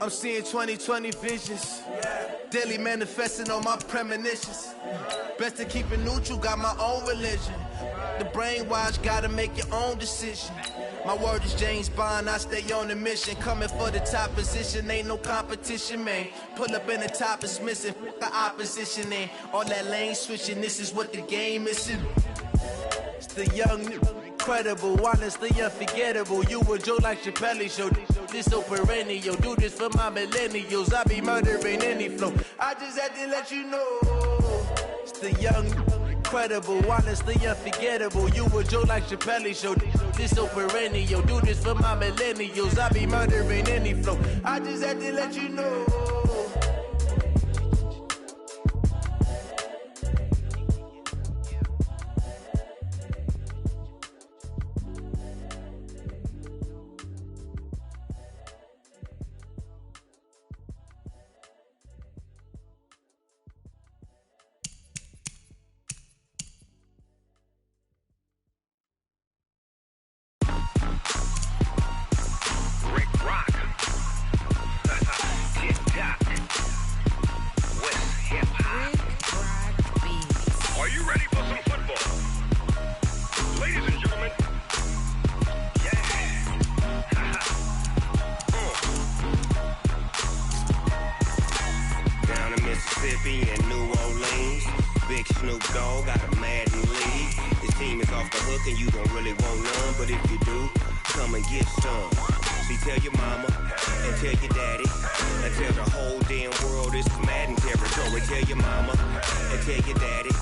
I'm seeing 2020 visions. Daily manifesting on my premonitions. Best to keep it neutral, got my own religion. The brainwash, gotta make your own decision. My word is James Bond, I stay on the mission. Coming for the top position, ain't no competition, man. Pull up in the top is missing, the opposition ain't. All that lane switching, this is what the game is. It's the young, incredible, honestly unforgettable. You a Joe like Chappelle show. This so perennial. Do this for my millennials. I be murdering any flow. I just had to let you know. It's the young, incredible, honestly unforgettable. You a Joe like Chappelle show. This so perennial. Do this for my millennials. I be murdering any flow. I just had to let you know. Mississippi and New Orleans. Big Snoop Dogg got a Madden league. His team is off the hook and you don't really want none. But if you do, come and get some. See, tell your mama and tell your daddy and tell the whole damn world this is Madden territory. Tell your mama and tell your daddy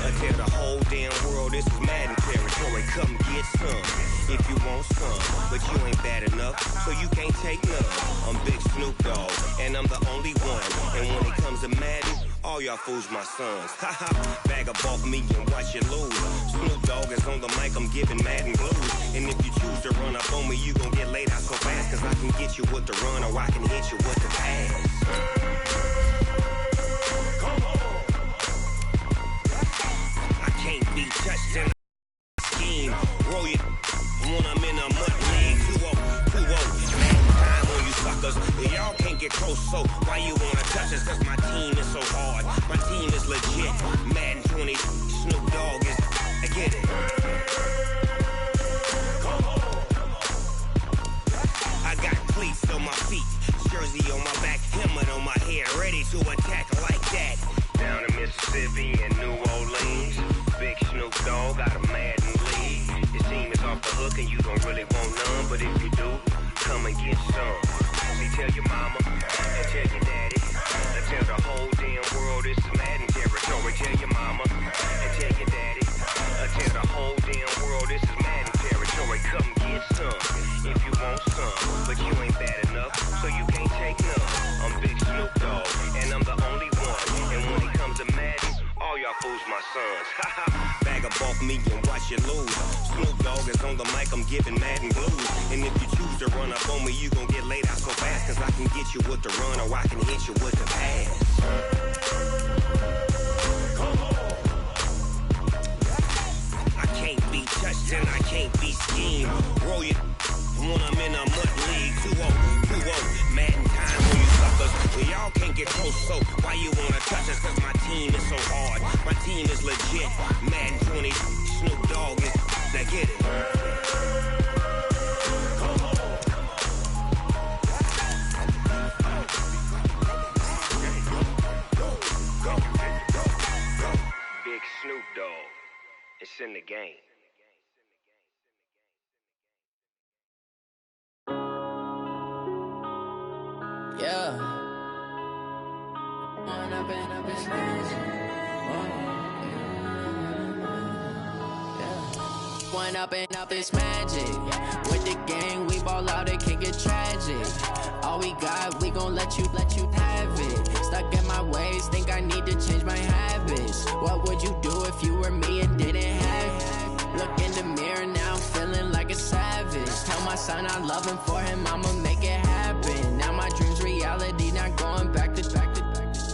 and tell the whole damn world this is Madden territory. Come get some if you want some, but you ain't bad enough, so you can't take none. I'm Big Snoop Dogg, and I'm the only one. And when it comes to Madden, all y'all fools my sons. Haha, bag up off me and watch you lose. Snoop Dogg is on the mic, I'm giving Madden blues. And if you choose to run up on me, you gon' get laid out so fast. Cause I can get you with the run or I can hit you with the pass. Come on. I can't be touched in a scheme. Roll you when I'm in a mud league. 2-0, 2-0. Time on you suckers. Y'all can't get close, so why you wanna touch us? Cause my team is so hard. My team is legit. Madden 20, Snoop Dogg is. I get it. Come on. I got cleats on my feet, jersey on my back, helmet on my head, ready to attack like that. Down in Mississippi and New Orleans, Big Snoop Dogg got a Madden league. Your team is off the hook and you don't really want none, but if you do, come and get some. See, tell your mama and tell your daddy and tell the whole damn world this is Madden territory. Tell your mama and tell your daddy and tell the whole damn world this is Madden territory. Come get some if you want some, but you ain't bad enough, so you can't take none. I'm Big Snoop Dogg, and I'm the only one. And when it comes to Madden, all y'all fools my sons. Haha, bag up off me and watch you lose. Snoop Dogg is on the mic, I'm giving Madden blues. And if you choose to run up on me, you gon' get laid out so fast. Cause I can get you with the run or I can hit you with the pass. Come on. I can't be touched and I can't be schemed. Roll you when I'm in a mud league. 2-0, 2-0. Madden time for you suckers. Y'all can't get close, so why you wanna touch us? Cause my team is so hard. My team is legit. Madden 20, Snoop Dogg is. Now get it. Come on. Big Snoop Dogg. It's in the game. Yeah. When I've been up this When up and up it's magic. With the gang, we ball out, it can get tragic. All we got, we gon' let you have it. Stuck in my ways, think I need to change my habits. What would you do if you were me and didn't have it? Look in the mirror now, I'm feeling like a savage. Tell my son I love him, for him I'ma make it happen. Now my dream's reality, not going back to.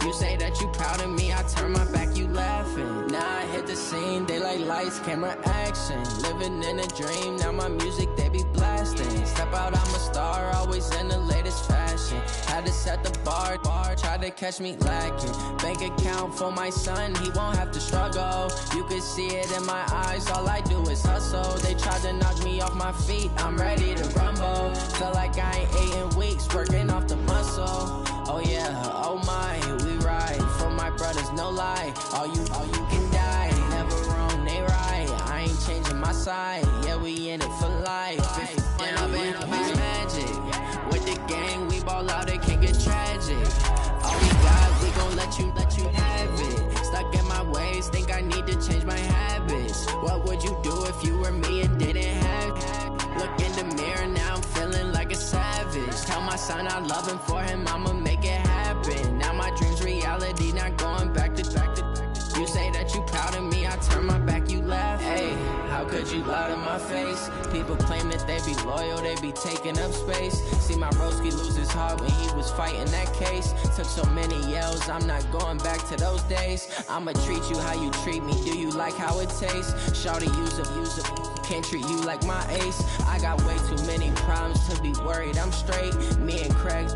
You say that you proud of me, I turn my back, you laughing. Now I hit the scene, they like lights, camera, action. Living in a dream, now my music, they be blasting. Step out, I'm a star, always in the latest fashion. Had to set the bar, try to catch me lacking. Bank account for my son, he won't have to struggle. You can see it in my eyes, all I do is hustle. They tried to knock me off my feet, I'm ready to rumble. Feel like I ain't ate in weeks, working off the muscle. Oh yeah, oh my, we ride for my brothers, no lie. All you can die, never wrong, they right. I ain't changing my side, yeah, we in it for life. When I've been up is magic. With the gang, we ball out, it can get tragic. All we got, we gon' let you have it. Stuck in my ways, think I need to change my habits. What would you do if you were me and didn't have it? Look in the mirror, now I'm feeling like a savage. Tell my son I love him, for him I'ma make it happen. Now my dream's reality, not going back to. You say that you proud of me, I turn my back, you laugh. Hey, how could you lie to my face? People claim that they be loyal, they be taking up space. See my broski lose his heart when he was fighting that case. Took so many yells, I'm not going back to those days. I'ma treat you how you treat me, do you like how it tastes? Shawty, use it. Can't treat you like my ace. I got way too many problems to be worried, I'm straight. Me and Craig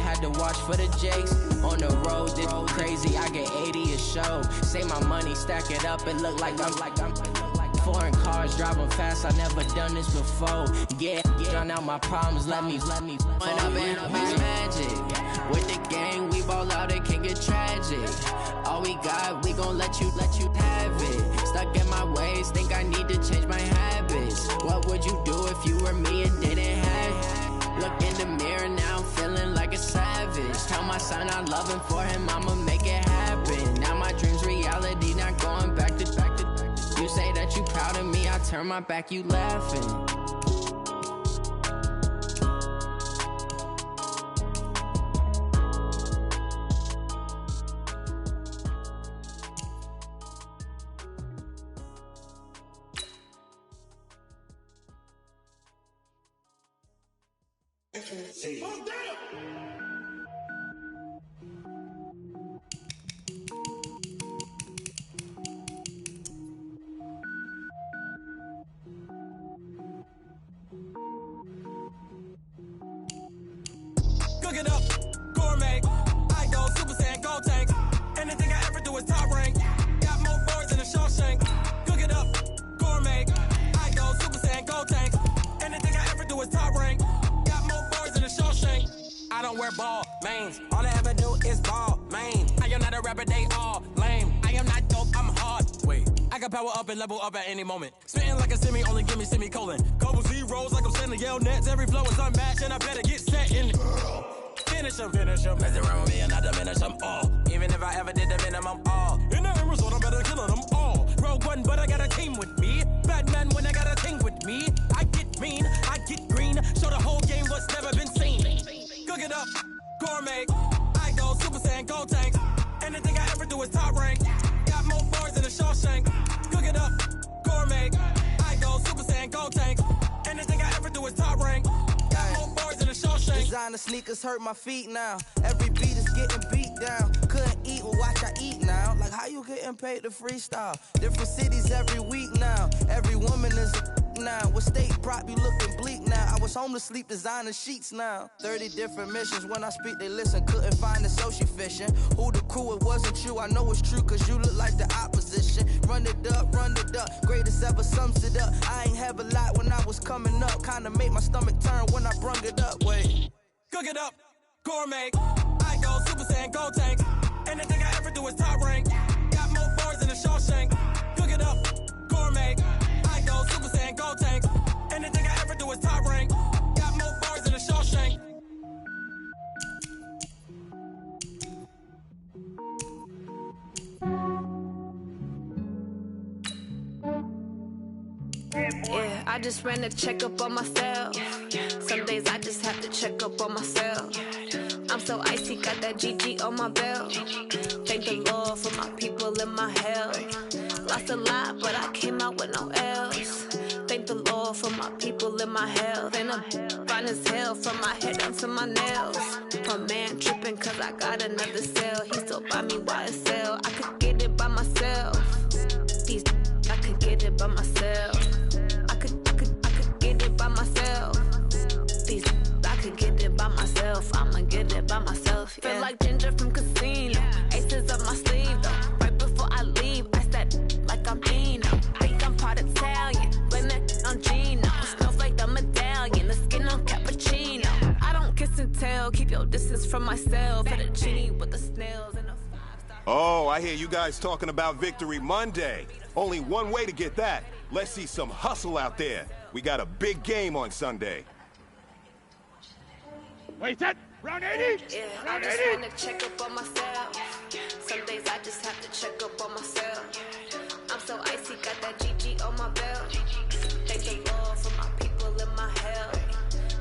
had to watch for the Jakes. On the road, this crazy, I get 80 a show. Say my money, stack it up, it look like I'm foreign cars, driving fast, I never done this before. Yeah, drown out my problems, let me. When I've been up is magic. With the gang, we ball out, it can get tragic. All we got, we gon' let you have it. Stuck in my ways, think I need to change my habits. What would you do if you were me and didn't have it? Look in the mirror now, I'm feeling like a savage. Tell my son I love him, for him I'ma make it happen. Now my dream's reality, not going back to. You say that you proud of me, I turn my back, you laughing. Cook it up, gourmet. I go Super Saiyan, gold tank. Anything I ever do is top rank. Got more boards than a Shawshank. Cook it up, gourmet. I go Super Saiyan, gold tank. Anything I ever do is top rank. Got more boards than a Shawshank. I don't wear ball mains. All I ever do is ball main. I am not a rapper, they all lame. I am not dope, I'm hard. Wait, I can power up and level up at any moment. Spitting like a semi, only give me semicolon. Couple zeros like I'm sending yell nets. Every flow is unmatched and I better get set in. Finish them. Mess around with me and I diminish them all. Even if I ever did the minimum, all. In the end result, I'm better killing them all. Rogue One, but I got a team with me. Batman when I got a thing with me. I get mean, I get green. Show the whole game what's never been seen. Cook it up, gourmet. I go Super Saiyan, gold tank. Anything I ever do is top rank. Got more bars than a Shawshank. Cook it up, gourmet. I go Super Saiyan, gold tank. Anything I ever do is top rank. Designer sneakers hurt my feet now. Every beat is getting beat down. Couldn't eat, well watch I eat now. Like how you getting paid to freestyle? Different cities every week now. Every woman is a now. With state prop, you looking bleak now. I was home to sleep, designer sheets now. 30 different missions. When I speak, they listen. Couldn't find the social fishing. Who the crew? It wasn't you. I know it's true, cause you look like the opposition. Run it up. Greatest ever sums it up. I ain't have a lot when I was coming up. Kinda made my stomach turn when I brung it up. Wait. Cook it up, gourmet. I go Super Saiyan, gold tank. Anything I ever do is top rank. Got more bars than a Shawshank. Cook it up, gourmet. I go Super Saiyan, gold tank. Anything I ever do is top rank. Got more bars than a Shawshank. Yeah, I just ran a checkup on myself. Some days I just have to check up on myself. I'm so icy, got that GG on my belt. Thank the Lord for my people in my health. Lost a lot, but I came out with no L's. Thank the Lord for my people in my health. And I'm fine as hell from my head down to my nails. My man tripping cause I got another cell. He still buy me YSL. I could get it by myself. These I could get it by myself. I could get it by myself. These I could get it by myself. I'ma get it by myself. Yeah. Feel like Ginger from Casino. Aces up my sleeve though. Right before I leave, I said like I'm Dino. Think I'm part Italian. Blame that on Gino. Snowflake the medallion. The skin on cappuccino. I don't kiss and tell. Keep your distance from myself. Fettuccine with the snails and the Oh, I hear you guys talking about Victory Monday. Only one way to get that. Let's see some hustle out there. We got a big game on Sunday. Wait, that round 80? Yeah, round I just 80? wanna check up on myself. Some days I just have to check up on myself. I'm so icy, got that GG on my belt. Thank the Lord for my people in my health.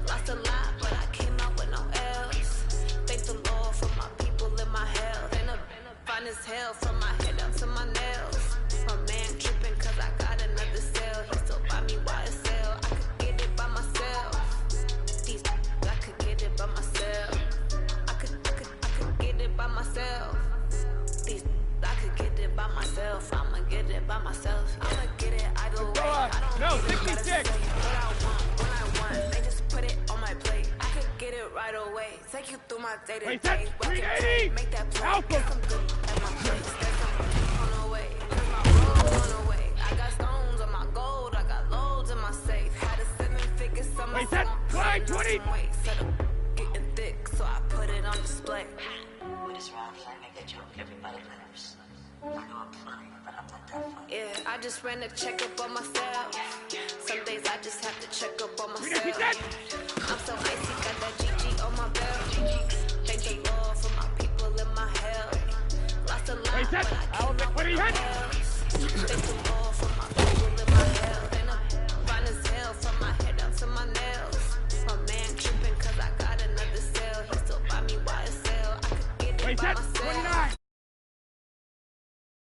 Lost a lot, but I came out with no L's. Thank the Lord for my people in my health. And I'm fine as hell from my head down to my nails. My man tripping cause I got another cell. He still buy me YSL. I could get it by myself. These I could get it by myself. I could get it by myself. These I could get it by myself. I'ma get it by myself. I'ma get it either way. I don't No, 66. what I want when I want. They just put it on my plate. I could get it right away. Take you through my day to Wait, day. that's 380. Make that play. Alpha. Get some good at my place. There's some on the way. Cause my road's on the way. I got stones on my gold. I got loads in my safe. Had a 7-figure summer. Wait, that's 20. Set up getting thick, so I put it on display. With this round, I make that joke. Everybody laughs. I know I'm funny, but I'm not that funny. Yeah, I I just ran a checkup on myself. Some days I just have to check up on myself. I'm so icy, got that GG on my belt. Thank the Lord for my people in my hell. Lost a lot, but I keep my health. Thank the Lord.